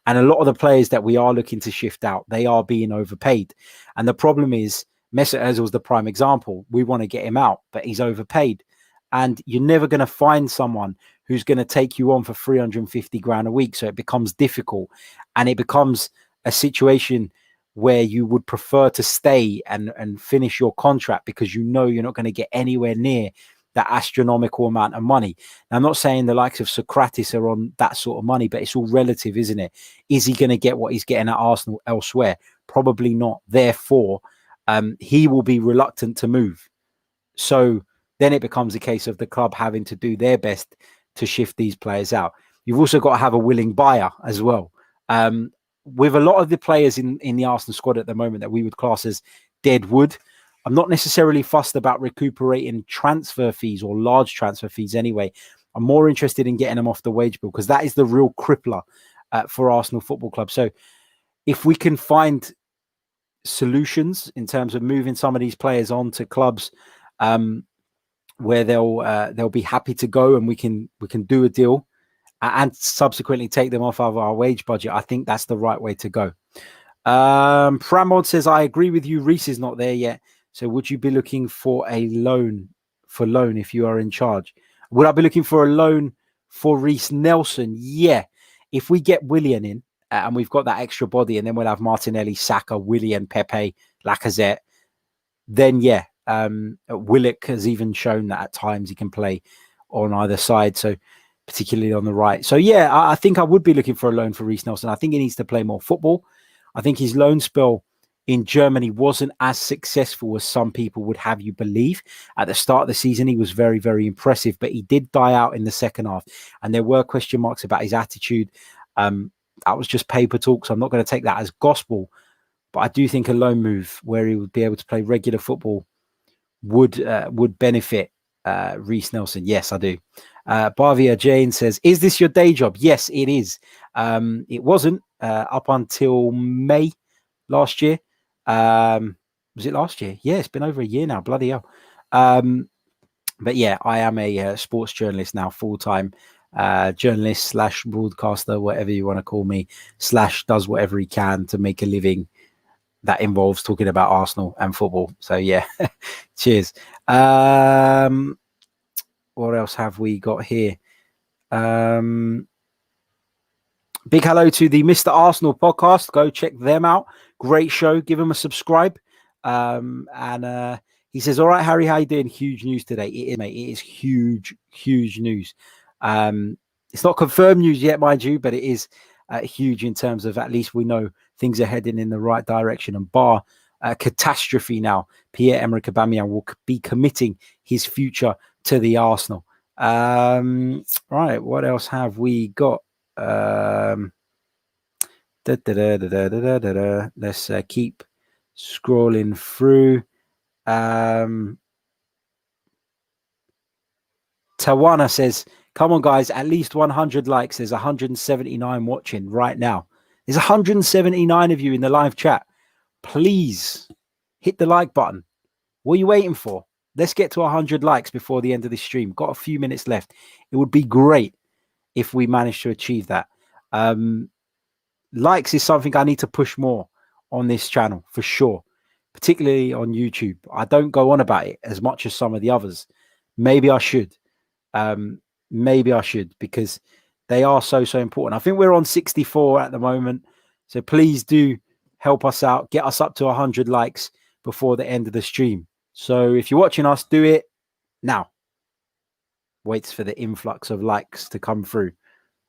And a lot of the players that we are looking to shift out, they are being overpaid. And the problem is, Mesut Ozil's the prime example. We want to get him out, but he's overpaid. And you're never going to find someone who's going to take you on for 350 grand a week. So it becomes difficult, and it becomes a situation where you would prefer to stay and finish your contract because you're not going to get anywhere near that astronomical amount of money. Now, I'm not saying the likes of Socrates are on that sort of money, but it's all relative, isn't it? Is he going to get what he's getting at Arsenal elsewhere? Probably not. Therefore, he will be reluctant to move. So then it becomes a case of the club having to do their best to shift these players out. You've also got to have a willing buyer as well. With a lot of the players in the Arsenal squad at the moment that we would class as dead wood, I'm not necessarily fussed about recuperating transfer fees or large transfer fees anyway. I'm more interested in getting them off the wage bill, because that is the real crippler for Arsenal Football Club. So if we can find solutions in terms of moving some of these players on to clubs where they'll be happy to go, and we can do a deal and subsequently take them off of our wage budget, I think that's the right way to go. Pramod says, I agree with you. Reece is not there yet. So would you be looking for a loan if you are in charge? Would I be looking for a loan for Reece Nelson? Yeah. If we get Willian in and we've got that extra body, and then we'll have Martinelli, Saka, Willian, Pepe, Lacazette, then yeah. Willock has even shown that at times he can play on either side. So particularly on the right. So yeah, I think I would be looking for a loan for Reiss Nelson. I think he needs to play more football. I think his loan spell in Germany wasn't as successful as some people would have you believe. At the start of the season, he was very, very impressive, but he did die out in the second half. And there were question marks about his attitude. That was just paper talk, so I'm not going to take that as gospel. But I do think a loan move where he would be able to play regular football would benefit Reiss Nelson. Yes, I do. Bavia Jane says, is this your day job? Yes, it is. It wasn't up until May last year. Was it last year? Yeah, it's been over a year now. Bloody hell. But yeah, I am a sports journalist now, full-time journalist / broadcaster, whatever you want to call me, / does whatever he can to make a living that involves talking about Arsenal and football. So yeah, cheers. What else have we got here? Big hello to the Mr. Arsenal podcast. Go check them out. Great show. Give them a subscribe. And he says, all right, Harry, how you doing? Huge news today. It is, mate. It is huge, huge news. It's not confirmed news yet, mind you, but it is huge in terms of at least we know things are heading in the right direction. And bar catastrophe now, Pierre-Emerick Aubameyang will be committing his future to the Arsenal. Right, what else have we got? Let's keep scrolling through. Tawana says, come on, guys, at least 100 likes. There's 179 watching right now. There's 179 of you in the live chat. Please hit the like button. What are you waiting for? Let's get to 100 likes before the end of this stream. Got a few minutes left. It would be great if we managed to achieve that. Likes is something I need to push more on this channel for sure, particularly on YouTube. I don't go on about it as much as some of the others. Maybe I should. Maybe I should, because they are so important. I think we're on 64 at the moment. So please do help us out. Get us up to 100 likes before the end of the stream. So if you're watching us, do it now. Waits for the influx of likes to come through.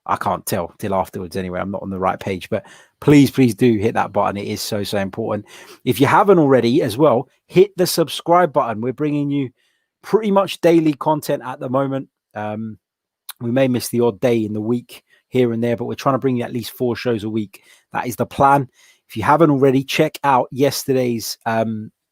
I can't tell till afterwards anyway. I'm not on the right page, but please do hit that button. It is so important. If you haven't already as well, hit the subscribe button. We're bringing you pretty much daily content at the moment. We may miss the odd day in the week here and there, but we're trying to bring you at least 4 shows a week. That is the plan. If you haven't already, check out yesterday's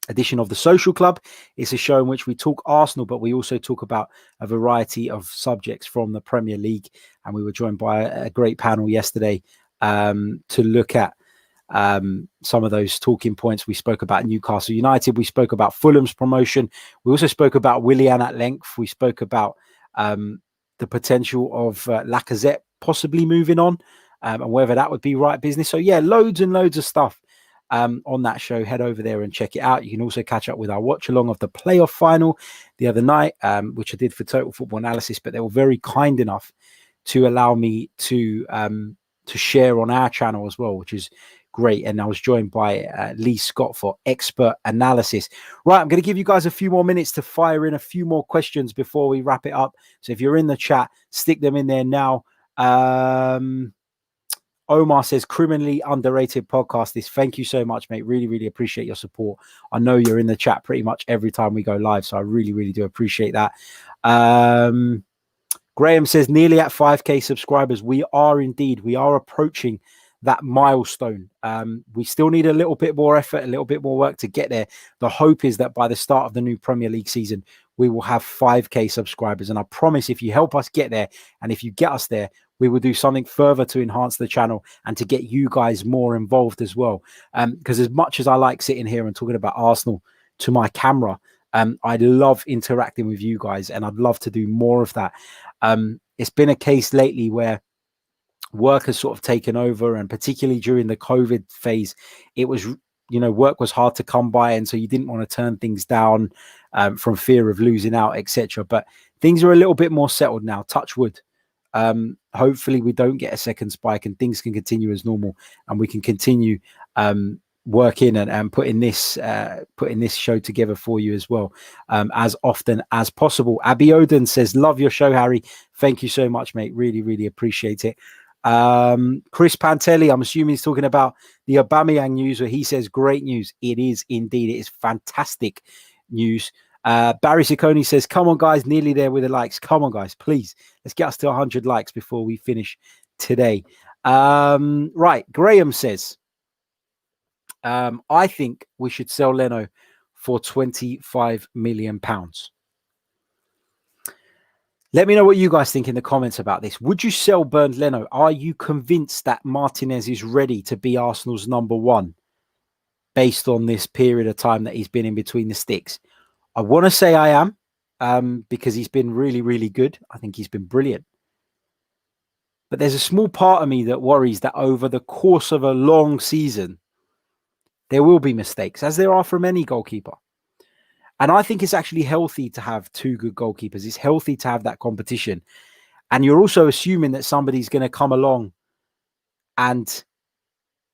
edition of The Social Club. It's a show in which we talk Arsenal, but we also talk about a variety of subjects from the Premier League. And we were joined by a great panel yesterday to look at some of those talking points. We spoke about Newcastle United. We spoke about Fulham's promotion. We also spoke about Willian at length. We spoke about the potential of Lacazette possibly moving on and whether that would be right business. So yeah, loads and loads of stuff on that show. Head over there and check it out. You can also catch up with our watch along of the playoff final the other night, which I did for Total Football Analysis, but they were very kind enough to allow me to share on our channel as well, which is great. And I was joined by Lee Scott for expert analysis. Right, I'm going to give you guys a few more minutes to fire in a few more questions before we wrap it up. So if you're in the chat, stick them in there now. Omar says, criminally underrated podcast. This, thank you so much, mate. Really appreciate your support. I know you're in the chat pretty much every time we go live, so I really do appreciate that. Graham says, nearly at 5k subscribers. We are indeed. We are approaching that milestone. We still need a little bit more effort, a little bit more work to get there. The hope is that by the start of the new Premier League season, we will have 5k subscribers. And I promise, if you help us get there, and if you get us there, we will do something further to enhance the channel and to get you guys more involved as well. Because as much as I like sitting here and talking about Arsenal to my camera, I love interacting with you guys, and I'd love to do more of that. It's been a case lately where work has sort of taken over, and particularly during the COVID phase, it was, work was hard to come by, and so you didn't want to turn things down from fear of losing out, etc. But things are a little bit more settled now, touch wood. Hopefully we don't get a second spike and things can continue as normal, and we can continue working and putting this show together for you as well, as often as possible. Abby Oden says, love your show, Harry. Thank you so much, mate. Really, really appreciate it. Chris Pantelli, I'm assuming he's talking about the Aubameyang news, where he says, great news. It is indeed. It is fantastic news. Barry Ciccone says, come on, guys, nearly there with the likes. Come on, guys, please. Let's get us to 100 likes before we finish today. Right. Graham says, I think we should sell Leno for £25 million. Let me know what you guys think in the comments about this. Would you sell Bernd Leno? Are you convinced that Martinez is ready to be Arsenal's number one based on this period of time that he's been in between the sticks? I want to say I am, because he's been really, really good. I think he's been brilliant. But there's a small part of me that worries that over the course of a long season, there will be mistakes, as there are from any goalkeeper. And I think it's actually healthy to have two good goalkeepers. It's healthy to have that competition. And you're also assuming that somebody's going to come along and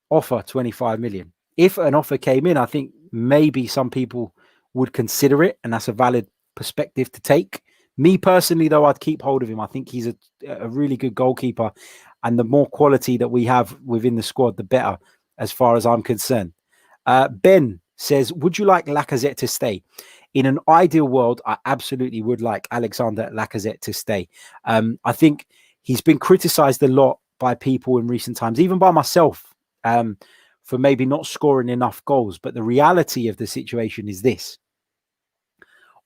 offer 25 million. If an offer came in, I think maybe some people would consider it. And that's a valid perspective to take. Me personally, though, I'd keep hold of him. I think he's a really good goalkeeper. And the more quality that we have within the squad, the better, as far as I'm concerned. Ben says, would you like Lacazette to stay? In an ideal world, I absolutely would like Alexander Lacazette to stay. I think he's been criticised a lot by people in recent times, even by myself, for maybe not scoring enough goals. But the reality of the situation is this.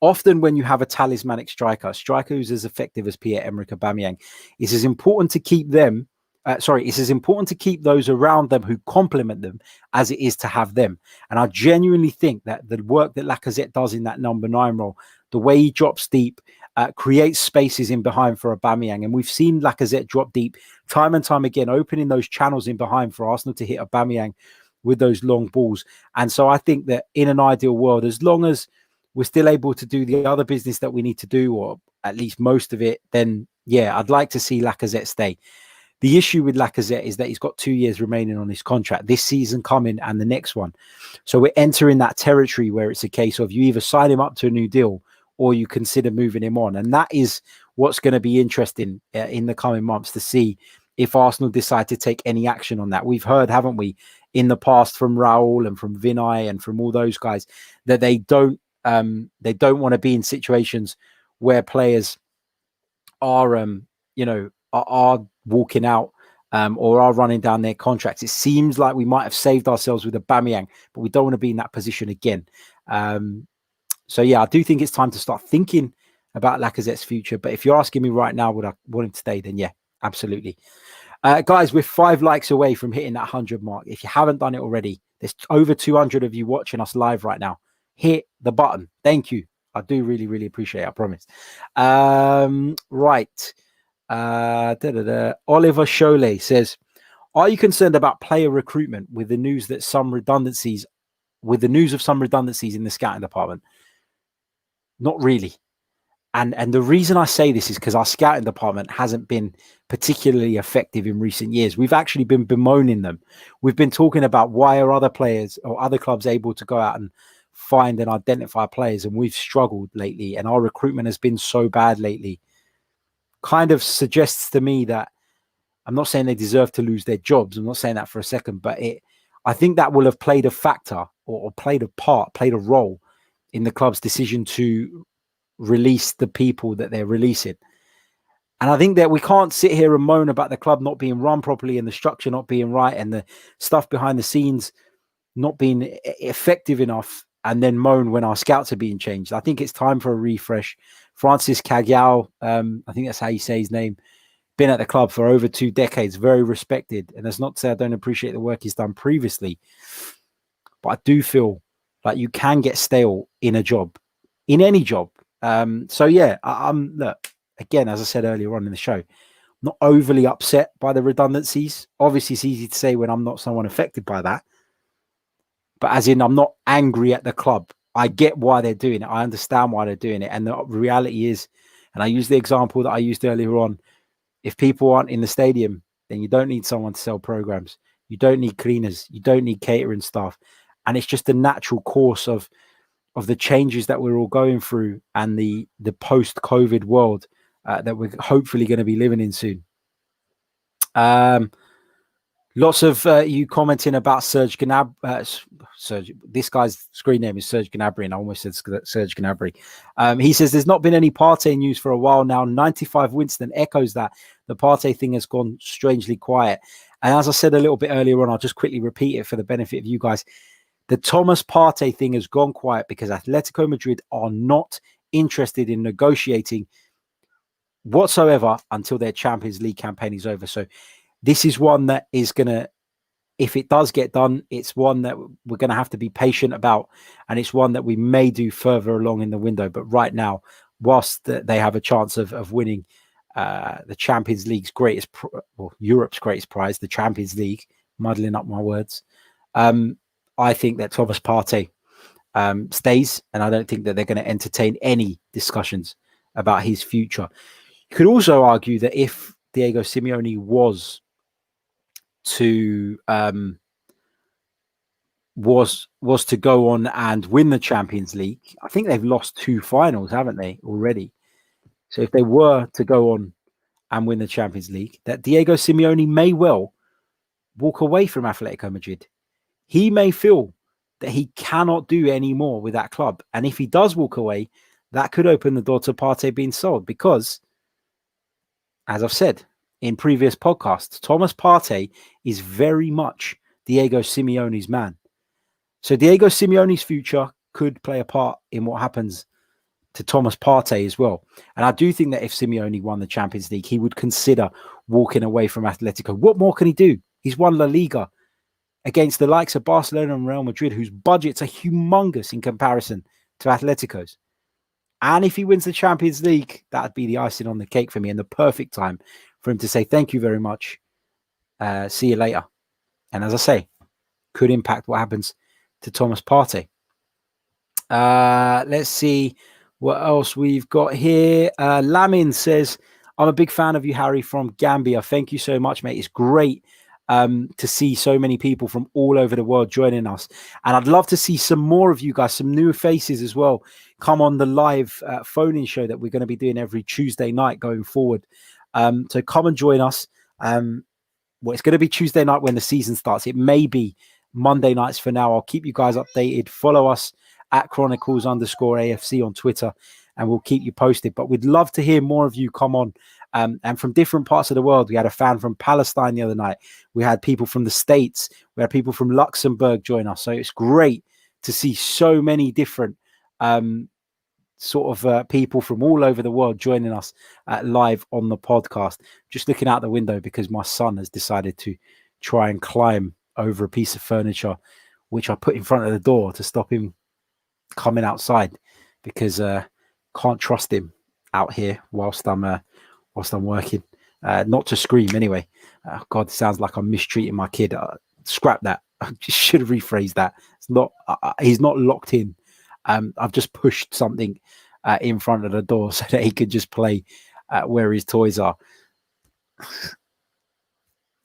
Often when you have a talismanic striker who's as effective as Pierre-Emerick Aubameyang, it's as important to keep them. It's as important to keep those around them who complement them as it is to have them. And I genuinely think that the work that Lacazette does in that number 9 role, the way he drops deep, creates spaces in behind for Aubameyang. And we've seen Lacazette drop deep time and time again, opening those channels in behind for Arsenal to hit Aubameyang with those long balls. And so I think that in an ideal world, as long as we're still able to do the other business that we need to do, or at least most of it, then yeah, I'd like to see Lacazette stay. The issue with Lacazette is that he's got 2 years remaining on his contract, this season coming and the next one. So we're entering that territory where it's a case of you either sign him up to a new deal or you consider moving him on. And that is what's going to be interesting in the coming months, to see if Arsenal decide to take any action on that. We've heard, haven't we, in the past from Raul and from Vinay and from all those guys, that they don't want to be in situations where players are, are walking out or are running down their contracts. It seems like we might have saved ourselves with Aubameyang, but we don't want to be in that position again. So yeah, I do think it's time to start thinking about Lacazette's future. But if you're asking me right now, would I want him to stay? Then yeah, absolutely. Guys, we're 5 likes away from hitting that 100 mark. If you haven't done it already, there's over 200 of you watching us live right now. Hit the button. Thank you. I do really, really appreciate it. I promise. Right. Oliver Cholet says, are you concerned about player recruitment with the news of some redundancies in the scouting department? Not really. And the reason I say this is because our scouting department hasn't been particularly effective in recent years. We've actually been bemoaning them. We've been talking about why are other players or other clubs able to go out and find and identify players, and we've struggled lately, and our recruitment has been so bad lately. Kind of suggests to me that, I'm not saying they deserve to lose their jobs, I'm not saying that for a second, but I think that will have played a factor or played a role in the club's decision to release the people that they're releasing. And I think that we can't sit here and moan about the club not being run properly and the structure not being right and the stuff behind the scenes not being effective enough, and then moan when our scouts are being changed. I think it's time for a refresh. Francis Cagiao, I think that's how you say his name, been at the club for over 2 decades, very respected. And that's not to say I don't appreciate the work he's done previously, but I do feel like you can get stale in a job, in any job. So yeah, look, again, as I said earlier on in the show, I'm not overly upset by the redundancies. Obviously, it's easy to say when I'm not someone affected by that. But as in, I'm not angry at the club. I get why they're doing it. I understand why they're doing it. And the reality is, and I use the example that I used earlier on, if people aren't in the stadium, then you don't need someone to sell programs. You don't need cleaners. You don't need catering staff. And it's just the natural course of the changes that we're all going through and the post-COVID world that we're hopefully going to be living in soon. Lots of you commenting about Serge Gnabry. This guy's screen name is Serge Gnabry, and I almost said Serge Gnabry. He says there's not been any Partey news for a while now. 95 Winston echoes that. The Partey thing has gone strangely quiet. And as I said a little bit earlier on, I'll just quickly repeat it for the benefit of you guys. The Thomas Partey thing has gone quiet because Atletico Madrid are not interested in negotiating whatsoever until their Champions League campaign is over. So this is one that is going to, if it does get done, it's one that we're going to have to be patient about. And it's one that we may do further along in the window. But right now, whilst they have a chance of winning the Champions League's greatest, Europe's greatest prize, the Champions League, muddling up my words, I think that Thomas Partey stays, and I don't think that they're going to entertain any discussions about his future. You could also argue that if Diego Simeone was to go on and win the Champions League, I think they've lost 2 finals, haven't they, already? So if they were to go on and win the Champions League, that Diego Simeone may well walk away from Atletico Madrid. He may feel that he cannot do any more with that club. And if he does walk away, that could open the door to Partey being sold because, as I've said in previous podcasts, Thomas Partey is very much Diego Simeone's man. So Diego Simeone's future could play a part in what happens to Thomas Partey as well. And I do think that if Simeone won the Champions League, he would consider walking away from Atletico. What more can he do? He's won La Liga against the likes of Barcelona and Real Madrid, whose budgets are humongous in comparison to Atletico's. And if he wins the Champions League, that would be the icing on the cake for me and the perfect time for him to say, thank you very much. See you later. And as I say, could impact what happens to Thomas Partey. Let's see what else we've got here. Lamin says, I'm a big fan of you, Harry, from Gambia. Thank you so much, mate. It's great to see so many people from all over the world joining us. And I'd love to see some more of you guys, some new faces as well, come on the live phone-in show that we're going to be doing every Tuesday night going forward. So come and join us. Well, it's going to be Tuesday night when the season starts. It may be Monday nights for now. I'll keep you guys updated. Follow us at Chronicles_AFC on Twitter, and we'll keep you posted. But we'd love to hear more of you come on. And from different parts of the world. We had a fan from Palestine the other night. We had people from the States. We had people from Luxembourg join us. So it's great to see so many different people from all over the world joining us live on the podcast. Just looking out the window because my son has decided to try and climb over a piece of furniture, which I put in front of the door to stop him coming outside because can't trust him out here whilst I'm working, not to scream anyway. God, it sounds like I'm mistreating my kid. Scrap that. I should have rephrased that. It's not. He's not locked in. I've just pushed something in front of the door so that he could just play where his toys are.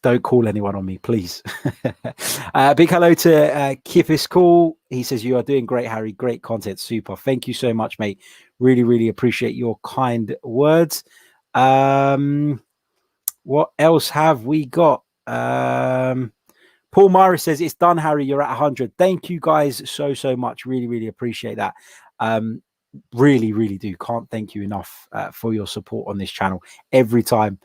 Don't call anyone on me, please. Big hello to Kipis Cool. He says, you are doing great, Harry. Great content. Super. Thank you so much, mate. Really, really appreciate your kind words. What else have we got? Paul Myra says, it's done, Harry. You're at 100. Thank you guys so much. Really, really appreciate that. Really, really do. Can't thank you enough for your support on this channel. Every time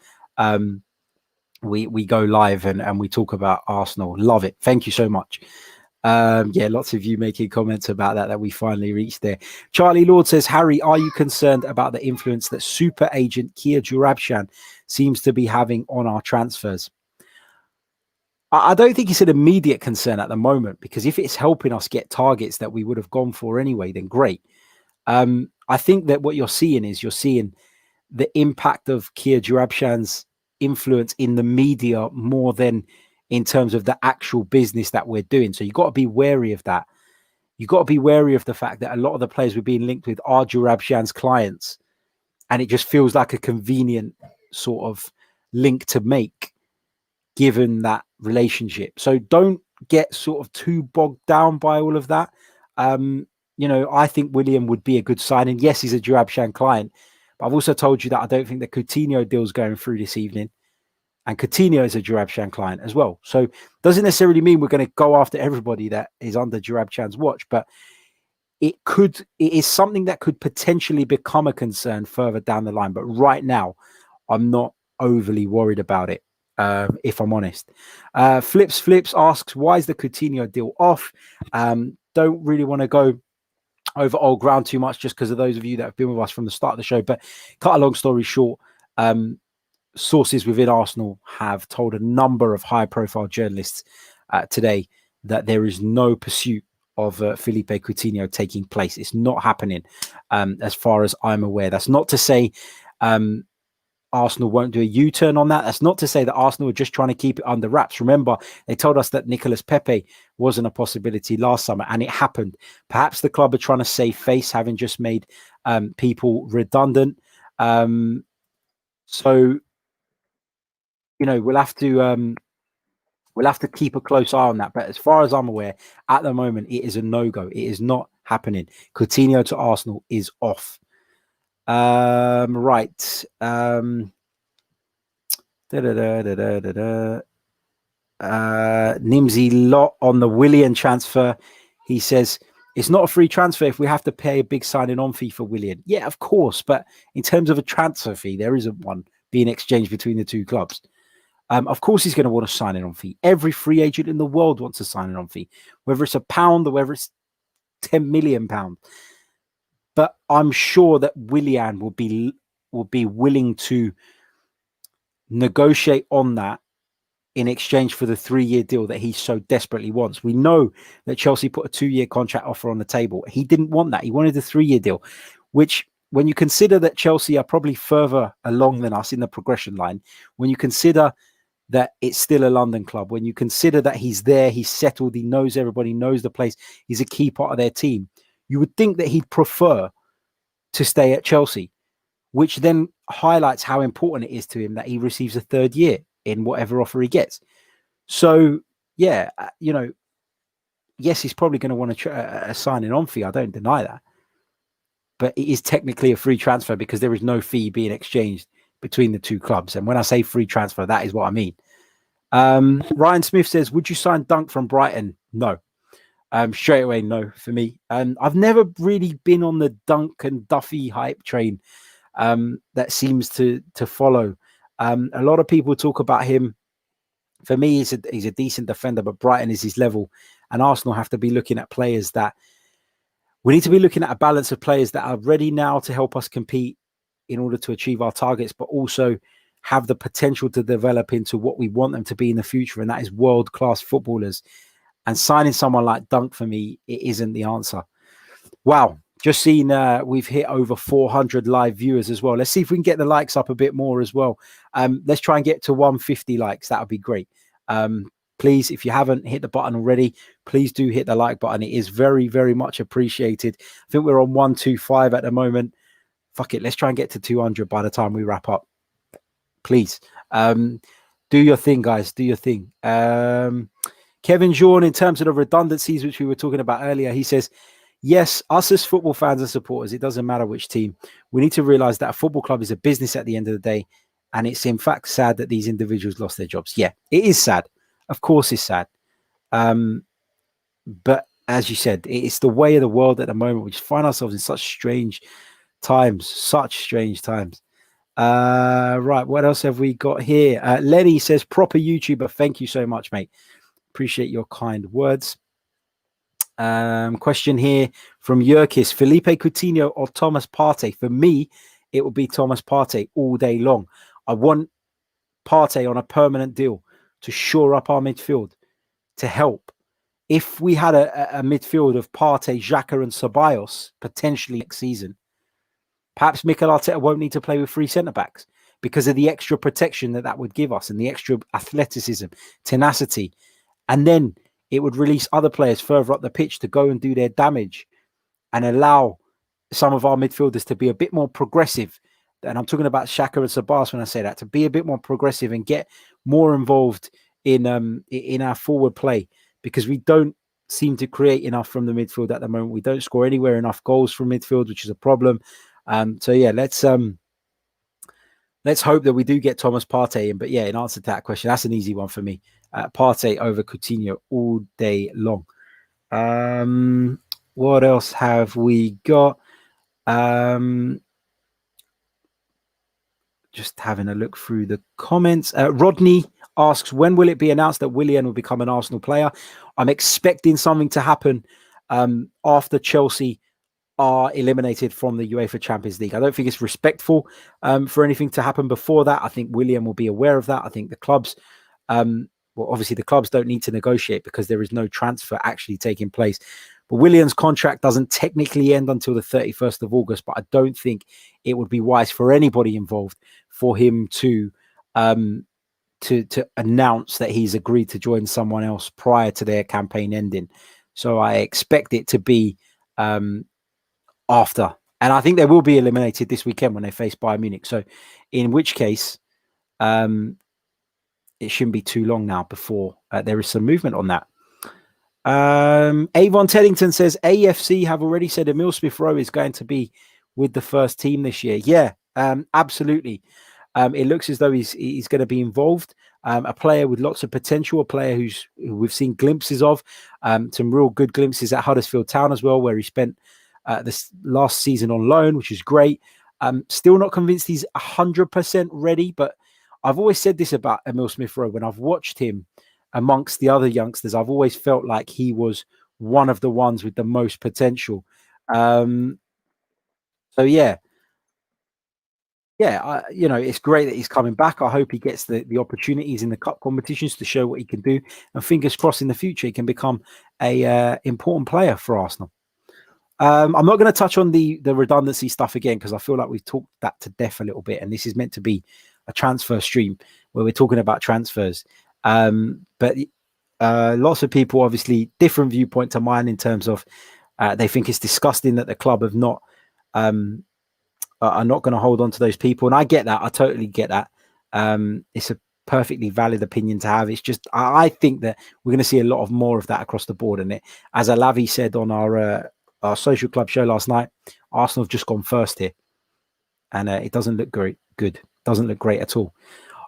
we go live and we talk about Arsenal. Love it. Thank you so much. Yeah, lots of you making comments about that we finally reached there. Charlie Lord says, Harry, are you concerned about the influence that super agent Kia Joorabchian seems to be having on our transfers? I don't think it's an immediate concern at the moment, because if it's helping us get targets that we would have gone for anyway, then great. I think that what you're seeing the impact of Kia Joorabchian's influence in the media more than in terms of the actual business that we're doing. So you've got to be wary of that. You've got to be wary of the fact that a lot of the players we're being linked with are Joorabchian's clients. And it just feels like a convenient sort of link to make, given that relationship. So don't get sort of too bogged down by all of that. I think Willian would be a good signing. Yes, he's a Joabshan client, but I've also told you that I don't think the Coutinho deal's going through this evening. And Coutinho is a Joabshan client as well. So doesn't necessarily mean we're going to go after everybody that is under Joabshan's watch, but it is something that could potentially become a concern further down the line. But right now, I'm not overly worried about it, if I'm honest. Flips asks, why is the Coutinho deal off? Don't really want to go over old ground too much just because of those of you that have been with us from the start of the show. But cut a long story short, sources within Arsenal have told a number of high-profile journalists today that there is no pursuit of Philippe Coutinho taking place. It's not happening, as far as I'm aware. That's not to say Arsenal won't do a U-turn on that. That's not to say that Arsenal are just trying to keep it under wraps. Remember, they told us that Nicolas Pepe wasn't a possibility last summer, and it happened. Perhaps the club are trying to save face, having just made people redundant. So, we'll have to keep a close eye on that. But as far as I'm aware, at the moment, it is a no-go. It is not happening. Coutinho to Arsenal is off. Right. Nimsy Lot on the Willian transfer. He says, it's not a free transfer if we have to pay a big signing on fee for Willian. Yeah, of course. But in terms of a transfer fee, there isn't one being exchanged between the two clubs. Of course, he's going to want a signing on fee. Every free agent in the world wants a signing on fee, whether it's £1 or whether it's £10 million. But I'm sure that Willian will be willing to negotiate on that in exchange for the 3-year deal that he so desperately wants. We know that Chelsea put a 2-year contract offer on the table. He didn't want that. He wanted a 3-year deal, which, when you consider that Chelsea are probably further along than us in the progression line, when you consider that it's still a London club, when you consider that he's there, he's settled, he knows everybody, knows the place, he's a key part of their team, you would think that he'd prefer to stay at Chelsea, which then highlights how important it is to him that he receives a 3rd year in whatever offer he gets. So, yeah, yes, he's probably going to want a signing on fee. I don't deny that. But it is technically a free transfer because there is no fee being exchanged between the two clubs. And when I say free transfer, that is what I mean. Ryan Smith says, would you sign Dunk from Brighton? No. Straight away, no for me. I've never really been on the Dunk and Duffy hype train that seems to follow. A lot of people talk about him. For me, he's a decent defender, but Brighton is his level. And Arsenal have to be looking at players that... We need to be looking at a balance of players that are ready now to help us compete in order to achieve our targets, but also have the potential to develop into what we want them to be in the future, and that is world-class footballers. And signing someone like Dunk, for me, it isn't the answer. Wow. Just seen we've hit over 400 live viewers as well. Let's see if we can get the likes up a bit more as well. Let's try and get to 150 likes. That would be great. Please, if you haven't hit the button already, please do hit the like button. It is very, very much appreciated. I think we're on 125 at the moment. Fuck it. Let's try and get to 200 by the time we wrap up. Please. Do your thing, guys. Do your thing. Kevin Jean, in terms of the redundancies, which we were talking about earlier, he says, yes, us as football fans and supporters, it doesn't matter which team. We need to realize that a football club is a business at the end of the day. And it's in fact sad that these individuals lost their jobs. Yeah, it is sad. Of course it's sad. But as you said, it's the way of the world at the moment. We just find ourselves in such strange times. Right, what else have we got here? Lenny says, proper YouTuber. Thank you so much, mate. Appreciate your kind words. Question here from Yerkis. Felipe Coutinho or Thomas Partey? For me, it will be Thomas Partey all day long. I want Partey on a permanent deal to shore up our midfield, to help. If we had a midfield of Partey, Xhaka and Ceballos potentially next season, perhaps Mikel Arteta won't need to play with 3 centre-backs because of the extra protection that would give us and the extra athleticism, tenacity. And then it would release other players further up the pitch to go and do their damage and allow some of our midfielders to be a bit more progressive. And I'm talking about Xhaka and Ceballos when I say that, to be a bit more progressive and get more involved in our forward play, because we don't seem to create enough from the midfield at the moment. We don't score anywhere enough goals from midfield, which is a problem. So yeah, let's hope that we do get Thomas Partey in. But yeah, in answer to that question, that's an easy one for me. Partey over Coutinho all day long. What else have we got? Just having a look through the comments. Rodney asks, when will it be announced that Willian will become an Arsenal player? I'm expecting something to happen after Chelsea are eliminated from the UEFA Champions League. I don't think it's respectful for anything to happen before that. I think Willian will be aware of that. I think the clubs, obviously the clubs don't need to negotiate because there is no transfer actually taking place. But Willian's contract doesn't technically end until the 31st of August, but I don't think it would be wise for anybody involved for him to announce that he's agreed to join someone else prior to their campaign ending. So I expect it to be after. And I think they will be eliminated this weekend when they face Bayern Munich. So in which case, it shouldn't be too long now before there is some movement on that. Avon Teddington says AFC have already said Emile Smith-Rowe is going to be with the first team this year. Yeah, absolutely. It looks as though he's going to be involved. A player with lots of potential, a player who we've seen glimpses of, some real good glimpses at Huddersfield Town as well, where he spent this last season on loan, which is great. Still not convinced he's 100% ready, but I've always said this about Emile Smith-Rowe. When I've watched him amongst the other youngsters, I've always felt like he was one of the ones with the most potential. So yeah, it's great that he's coming back. I hope he gets the opportunities in the cup competitions to show what he can do, and fingers crossed in the future he can become a important player for Arsenal. I'm not going to touch on the redundancy stuff again because I feel like we've talked that to death a little bit, and this is meant to be a transfer stream where we're talking about transfers. But lots of people, obviously, different viewpoint to mine in terms of they think it's disgusting that the club are not going to hold on to those people, and I get that. I totally get that. It's a perfectly valid opinion to have. It's just I think that we're going to see a lot of more of that across the board. And as Alavi said on our social club show last night, Arsenal have just gone first here, and it doesn't look good. Doesn't look great at all.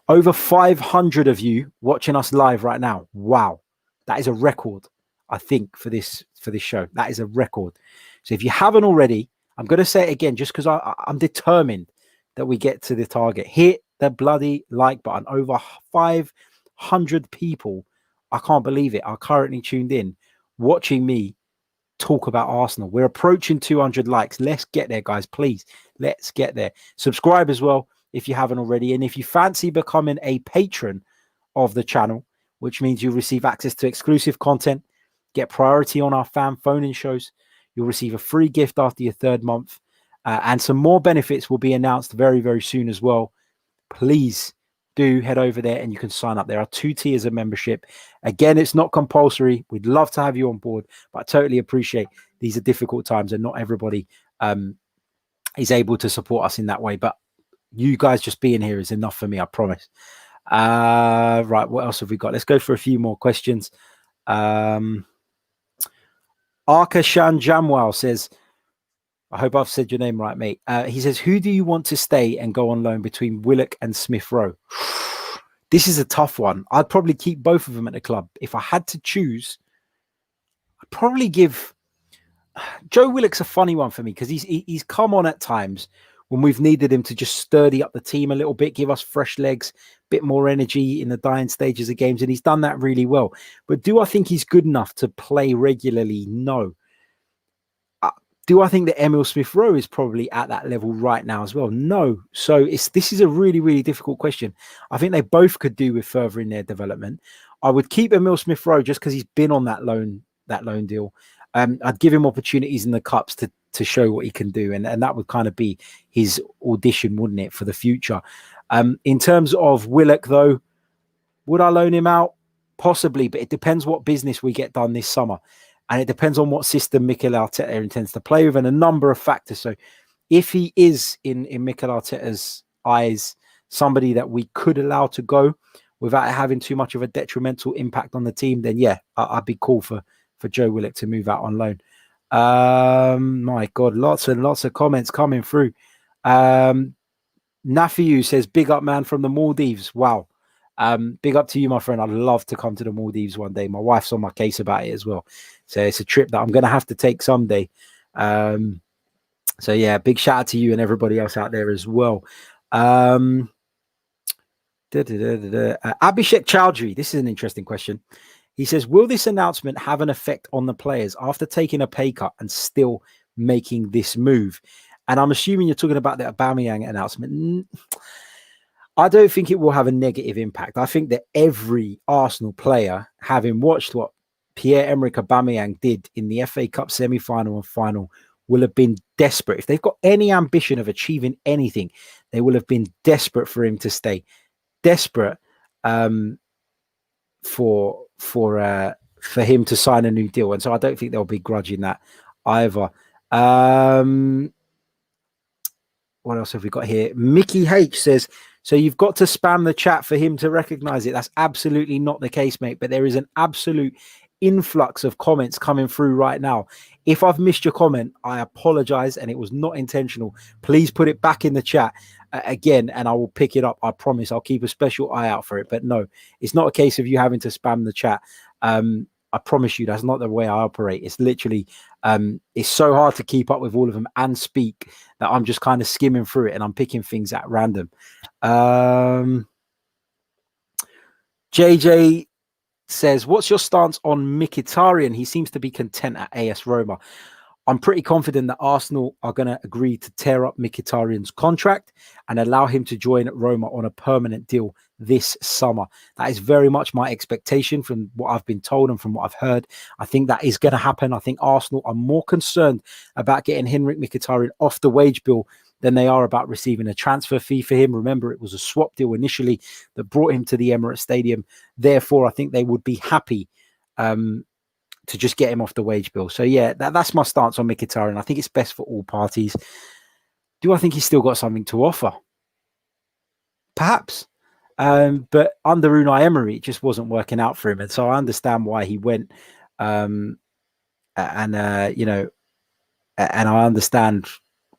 Over 500 of you watching us live right now. Wow. That is a record, I think, for this show. That is a record. So if you haven't already, I'm going to say it again, just because I'm determined that we get to the target. Hit the bloody like button. Over 500 people, I can't believe it, are currently tuned in, watching me talk about Arsenal. We're approaching 200 likes. Let's get there, guys, please. Let's get there. Subscribe as well if you haven't already. And if you fancy becoming a patron of the channel, which means you'll receive access to exclusive content, get priority on our fan phone-in shows, you'll receive a free gift after your third month, and some more benefits will be announced very, very soon as well. Please do head over there and you can sign up. There are 2 tiers of membership. Again, it's not compulsory. We'd love to have you on board, but I totally appreciate these are difficult times and not everybody is able to support us in that way. But you guys just being here is enough for me, I promise. Right, what else have we got? Let's go for a few more questions. Arkashan Jamwal says, I hope I've said your name right, mate. He says, who do you want to stay and go on loan between Willock and Smith-Rowe? This is a tough one. I'd probably keep both of them at the club. If I had to choose, I'd probably give... Joe Willock's a funny one for me because he's come on at times when we've needed him to just sturdy up the team a little bit, give us fresh legs, bit more energy in the dying stages of games, and he's done that really well. But do I think he's good enough to play regularly? No. Do I think that Emile Smith-Rowe is probably at that level right now as well? No. So this is a really, really difficult question. I think they both could do with furthering their development. I would keep Emile Smith-Rowe just because he's been on that loan deal. I'd give him opportunities in the cups to show what he can do, and that would kind of be his audition, wouldn't it, for the future? In terms of Willock, though, would I loan him out? Possibly, but it depends what business we get done this summer. And it depends on what system Mikel Arteta intends to play with and a number of factors. So if he is, in Mikel Arteta's eyes, somebody that we could allow to go, without having too much of a detrimental impact on the team, then yeah, I'd be cool for Joe Willock to move out on loan. My God, lots and lots of comments coming through. Nafiu says, big up, man, from the Maldives. Wow. Big up to you, my friend. I'd love to come to the Maldives one day. My wife's on my case about it as well. So it's a trip that I'm going to have to take someday. So yeah, big shout out to you and everybody else out there as well. Abhishek Chowdhury, this is an interesting question. He says, will this announcement have an effect on the players after taking a pay cut and still making this move? And I'm assuming you're talking about the Aubameyang announcement. I don't think it will have a negative impact. I think that every Arsenal player, having watched what Pierre-Emerick Aubameyang did in the FA Cup semi-final and final, will have been desperate. If they've got any ambition of achieving anything, they will have been desperate for him to stay. Desperate for him to sign a new deal. And so I don't think they'll be grudging that either. What else have we got here? Mickey H says, so you've got to spam the chat for him to recognize it. That's absolutely not the case, mate. But there is an absolute influx of comments coming through right now. If I've missed your comment, I apologize, and it was not intentional. Please put it back in the chat again, and I will pick it up. I promise. I'll keep a special eye out for it. But no, it's not a case of you having to spam the chat. I promise you, that's not the way I operate. It's literally, it's so hard to keep up with all of them and speak that I'm just kind of skimming through it and I'm picking things at random. JJ says, what's your stance on Mkhitaryan? He seems to be content at AS Roma. I'm pretty confident that Arsenal are going to agree to tear up Mkhitaryan's contract and allow him to join Roma on a permanent deal this summer. That is very much my expectation from what I've been told and from what I've heard. I think that is going to happen. I think Arsenal are more concerned about getting Henrik Mkhitaryan off the wage bill than they are about receiving a transfer fee for him. Remember, it was a swap deal initially that brought him to the Emirates Stadium. Therefore, I think they would be happy to just get him off the wage bill. So yeah, that's my stance on Mkhitaryan. I think it's best for all parties. Do I think he's still got something to offer? Perhaps. But under Unai Emery, it just wasn't working out for him. And so I understand why he went. You know, and I understand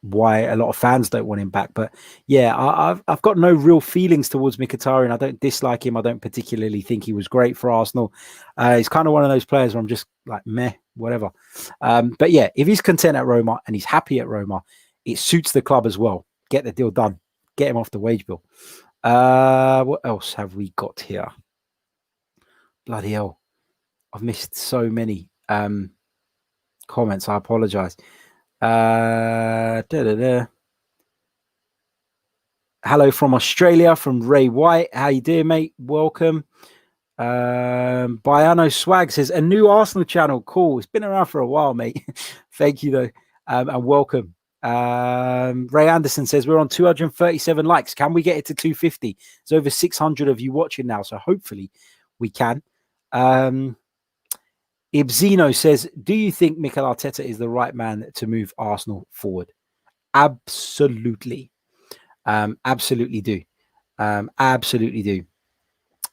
why a lot of fans don't want him back. But yeah, I've got no real feelings towards Mkhitaryan. I don't dislike him. I don't particularly think he was great for Arsenal. He's kind of one of those players where I'm just like, meh, whatever. But yeah, if he's content at Roma and he's happy at Roma, it suits the club as well. Get the deal done. Get him off the wage bill. What else have we got here? Bloody hell. I've missed so many comments. I apologize. Hello from Australia, from Ray White. How you doing, mate? Welcome. Biano Swag says, a new Arsenal channel. Cool. It's been around for a while, mate. Thank you, though. And welcome. Ray Anderson says, we're on 237 likes. Can we get it to 250? There's over 600 of you watching now, so hopefully we can. Ibzino says, do you think Mikel Arteta is the right man to move Arsenal forward? Absolutely. Absolutely do. Absolutely do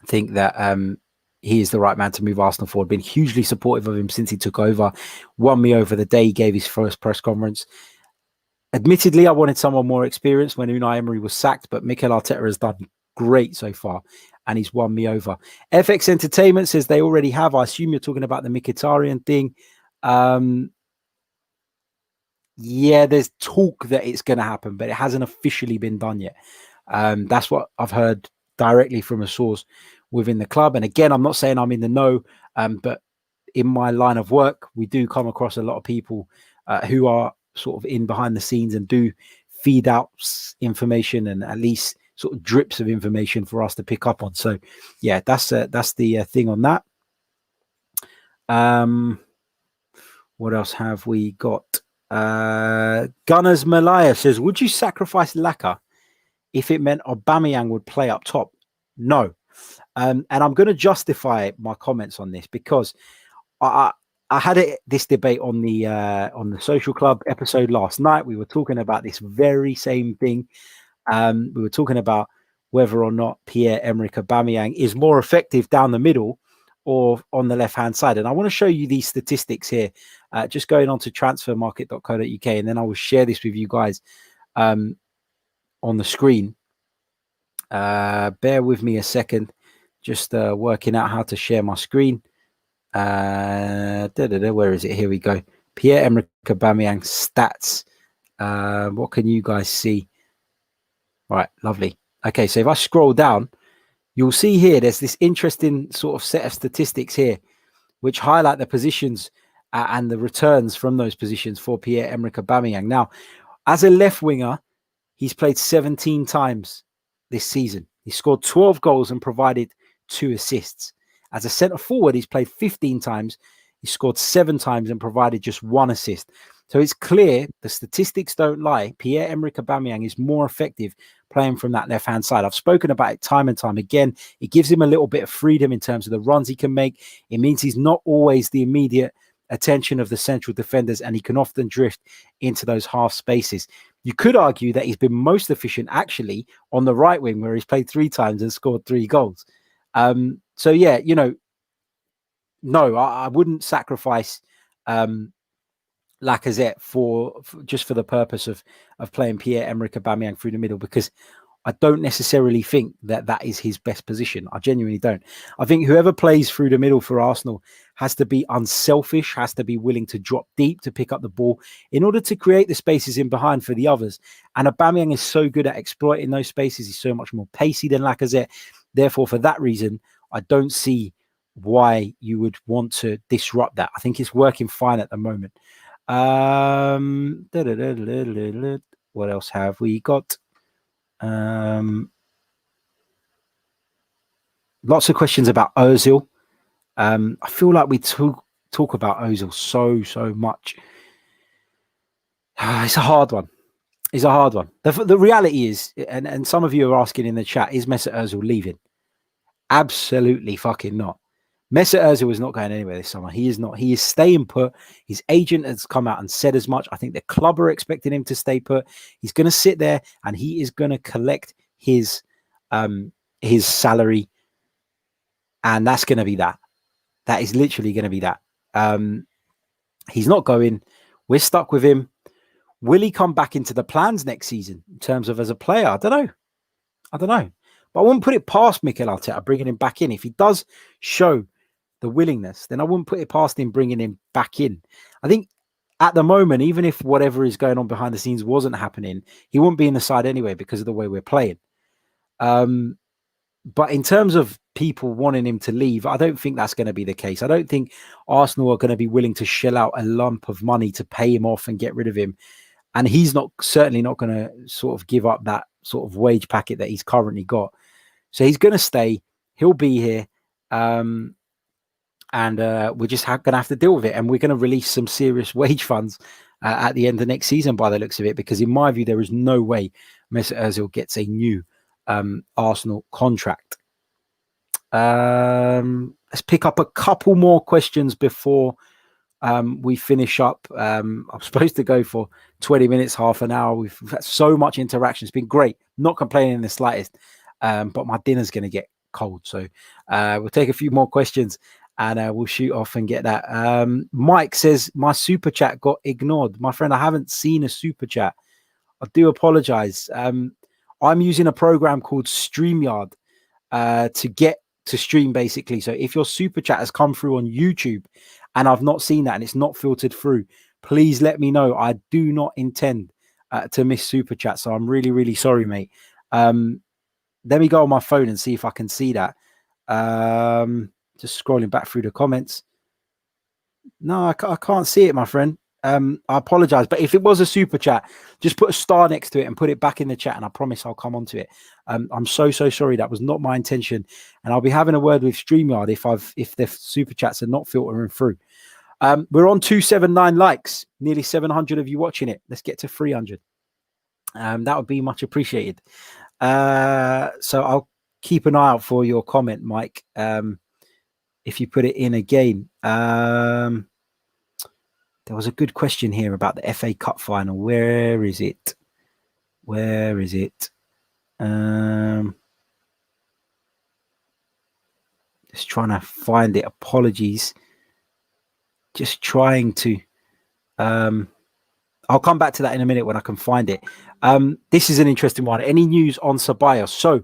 think that he is the right man to move Arsenal forward. Been hugely supportive of him since he took over. Won me over the day he gave his first press conference. Admittedly, I wanted someone more experienced when Unai Emery was sacked, but Mikel Arteta has done great so far, and he's won me over. FX Entertainment says they already have. I assume you're talking about the Mkhitaryan thing. Yeah, there's talk that it's going to happen, but it hasn't officially been done yet. That's what I've heard directly from a source within the club. And again, I'm not saying I'm in the know, but in my line of work, we do come across a lot of people who are sort of in behind the scenes and do feed out information and at least sort of drips of information for us to pick up on. So yeah, that's the thing on that. What else have we got? Gunners Malaya says, would you sacrifice Laka if it meant Aubameyang would play up top? No. And I'm going to justify my comments on this because I had this debate on the Social Club episode last night. We were talking about this very same thing. We were talking about whether or not Pierre-Emerick Aubameyang is more effective down the middle or on the left-hand side. And I want to show you these statistics here, just going on to transfermarket.co.uk, and then I will share this with you guys on the screen. Bear with me a second, just working out how to share my screen. Where is it? Here we go. Pierre-Emerick Aubameyang Stats. What can you guys see? Right, lovely. Okay, so if I scroll down, you'll see here there's this interesting sort of set of statistics here, which highlight the positions and the returns from those positions for Pierre-Emerick Aubameyang. Now, as a left winger, he's played 17 times this season. He scored 12 goals and provided 2 assists. As a centre forward, he's played 15 times. He scored 7 times and provided just 1 assist. So it's clear, the statistics don't lie. Pierre-Emerick Aubameyang is more effective playing from that left-hand side. I've spoken about it time and time again. It gives him a little bit of freedom in terms of the runs he can make. It means he's not always the immediate attention of the central defenders, and he can often drift into those half spaces. You could argue that he's been most efficient actually on the right wing, where he's played 3 times and scored 3 goals. So yeah, you know, no, I wouldn't sacrifice Lacazette for just for the purpose of playing Pierre-Emerick Aubameyang through the middle, because I don't necessarily think that that is his best position. I genuinely don't. I think whoever plays through the middle for Arsenal has to be unselfish, has to be willing to drop deep to pick up the ball in order to create the spaces in behind for the others. And Aubameyang is so good at exploiting those spaces. He's so much more pacey than Lacazette. Therefore, for that reason, I don't see why you would want to disrupt that. I think it's working fine at the moment. What else have we got? Lots of questions about Ozil. I feel like we talk about Ozil so much. It's a hard one. It's a hard one. The reality is, and some of you are asking in the chat, is Mesut Ozil leaving? Absolutely fucking not. Mesut Ozil is not going anywhere this summer. He is not. He is staying put. His agent has come out and said as much. I think the club are expecting him to stay put. He's going to sit there and he is going to collect his salary, and that's going to be that. That is literally going to be that. He's not going. We're stuck with him. Will he come back into the plans next season in terms of as a player? I don't know. But I wouldn't put it past Mikel Arteta bringing him back in. If he does show the willingness, then I wouldn't put it past him bringing him back in. I think at the moment, even if whatever is going on behind the scenes wasn't happening, he wouldn't be in the side anyway because of the way we're playing. But in terms of people wanting him to leave, I don't think that's going to be the case. I don't think Arsenal are going to be willing to shell out a lump of money to pay him off and get rid of him. And he's certainly not going to sort of give up that sort of wage packet that he's currently got. So he's going to stay. He'll be here. And we're just going to have to deal with it. And we're going to release some serious wage funds at the end of next season by the looks of it, because in my view, there is no way Mesut Ozil gets a new Arsenal contract. Let's pick up a couple more questions before we finish up. I'm supposed to go for 20 minutes, half an hour. We've had so much interaction. It's been great. Not complaining in the slightest. But my dinner's going to get cold. So we'll take a few more questions and we'll shoot off and get that. Mike says, my super chat got ignored. My friend, I haven't seen a super chat. I do apologize. I'm using a program called StreamYard to get to stream, basically. So if your super chat has come through on YouTube and I've not seen that and it's not filtered through, please let me know. I do not intend to miss super chat. So I'm really, really sorry, mate. Let me go on my phone and see if I can see that. Just scrolling back through the comments. No, I can't see it, my friend. I apologize. But if it was a super chat, just put a star next to it and put it back in the chat, and I promise I'll come onto it. I'm so sorry. That was not my intention. And I'll be having a word with StreamYard if the super chats are not filtering through. We're on 279 likes, nearly 700 of you watching it. Let's get to 300. That would be much appreciated. So I'll keep an eye out for your comment, Mike. If you put it in again. There was a good question here about the FA Cup final. Where is it? Just trying to find it. Apologies. Just trying to. I'll come back to that in a minute when I can find it. This is an interesting one. Any news on Ceballos? So,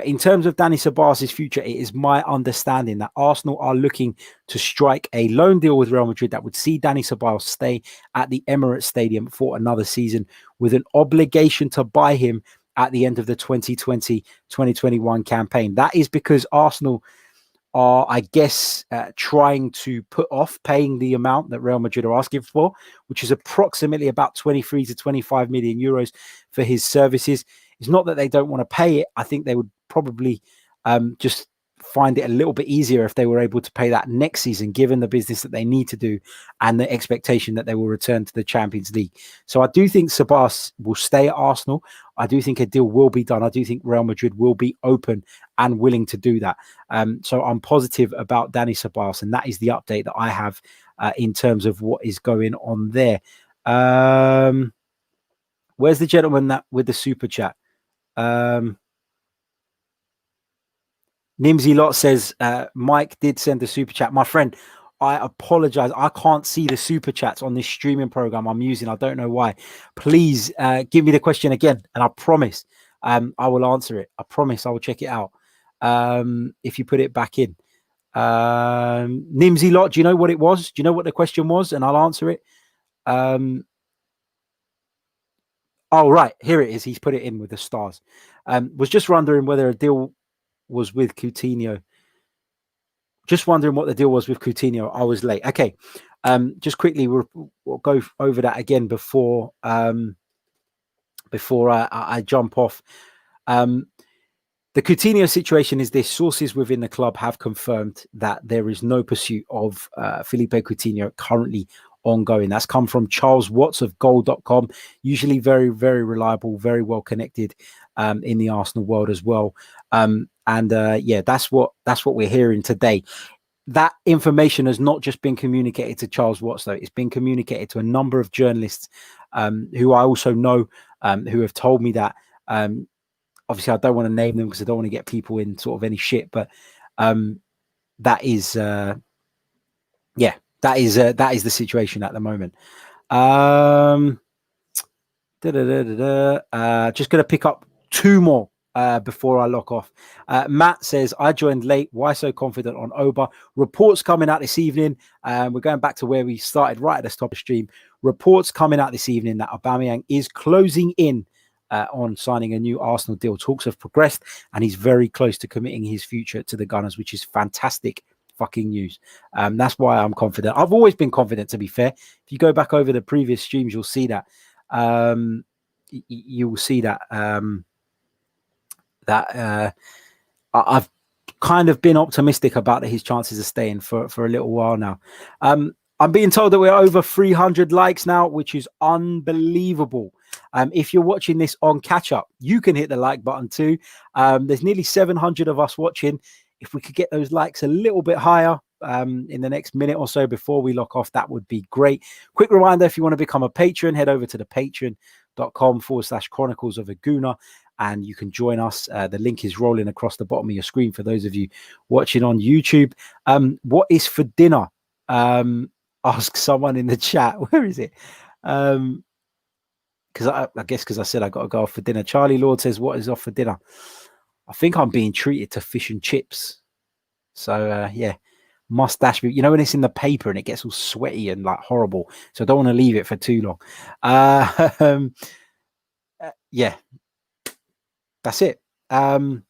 in terms of Dani Ceballos' future, it is my understanding that Arsenal are looking to strike a loan deal with Real Madrid that would see Dani Ceballos stay at the Emirates Stadium for another season, with an obligation to buy him at the end of the 2020-2021 campaign. That is because Arsenal are, I guess, trying to put off paying the amount that Real Madrid are asking for, which is approximately about 23 to 25 million euros for his services. It's not that they don't want to pay it. I think they would probably just find it a little bit easier if they were able to pay that next season, given the business that they need to do and the expectation that they will return to the Champions League. So I do think Ceballos will stay at Arsenal. I do think a deal will be done. I do think Real Madrid will be open and willing to do that. So I'm positive about Dani Ceballos, and that is the update that I have in terms of what is going on there. Where's the gentleman that with the super chat? Nimsy Lot says, Mike did send a super chat. My friend, I apologize. I can't see the super chats on this streaming program I'm using. I don't know why. Please give me the question again, and I promise I will answer it. I promise I will check it out if you put it back in. Nimsy Lot, do you know what it was? Do you know what the question was? And I'll answer it. Oh, right. Here it is. He's put it in with the stars. Was just wondering whether a deal was with Coutinho. Just wondering what the deal was with Coutinho. I was late. Okay. Just quickly, we'll go over that again before I jump off. The Coutinho situation is this. Sources within the club have confirmed that there is no pursuit of Felipe Coutinho currently ongoing. That's come from Charles Watts of goal.com, usually very, very reliable, very well connected in the Arsenal world as well. Yeah, that's what we're hearing today. That information has not just been communicated to Charles Watts, though. It's been communicated to a number of journalists who I also know who have told me that. Obviously, I don't want to name them because I don't want to get people in sort of any shit. But that is, that is the situation at the moment. Just going to pick up two more before I lock off. Matt says, I joined late. Why so confident on Oba? Reports coming out this evening. We're going back to where we started right at the top of the stream. Reports coming out this evening that Aubameyang is closing in on signing a new Arsenal deal. Talks have progressed, and he's very close to committing his future to the Gunners, which is fantastic fucking news. That's why I'm confident. I've always been confident, to be fair. If you go back over the previous streams, you'll see that. You will see that I've kind of been optimistic about his chances of staying for a little while now. I'm being told that we're over 300 likes now, which is unbelievable. If you're watching this on catch up, you can hit the like button too. There's nearly 700 of us watching. If we could get those likes a little bit higher in the next minute or so before we lock off, that would be great. Quick reminder, if you want to become a patron, head over to the patreon.com/Chronicles of a Gooner, and you can join us. The link is rolling across the bottom of your screen for those of you watching on YouTube. What is for dinner? Ask someone in the chat. Where is it? Because I guess because I said I got to go off for dinner. Charlie Lord says, what is off for dinner? I think I'm being treated to fish and chips. So, yeah, mustache. You know, when it's in the paper and it gets all sweaty and like horrible. So I don't want to leave it for too long. Yeah, that's it. 2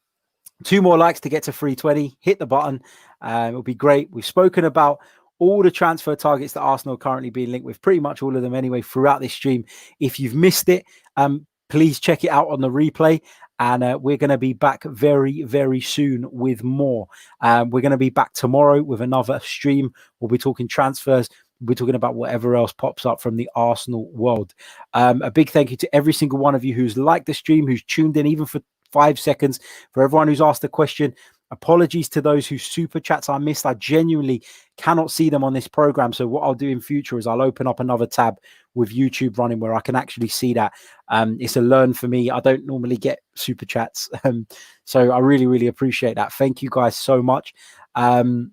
more likes to get to 320. Hit the button. It'll be great. We've spoken about all the transfer targets that Arsenal are currently being linked with, pretty much all of them anyway, throughout this stream. If you've missed it, please check it out on the replay. And we're going to be back very, very soon with more. We're going to be back tomorrow with another stream. We'll be talking transfers. We'll be talking about whatever else pops up from the Arsenal world. A big thank you to every single one of you who's liked the stream, who's tuned in even for 5 seconds, for everyone who's asked a question. Apologies to those whose super chats I missed. I genuinely cannot see them on this program. So what I'll do in future is I'll open up another tab with YouTube running where I can actually see that. It's a learn for me. I don't normally get super chats. So I really, really appreciate that. Thank you guys so much. And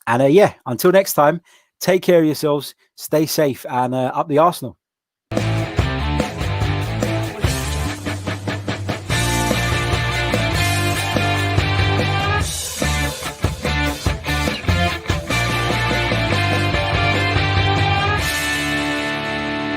yeah, until next time, take care of yourselves, stay safe, and up the Arsenal.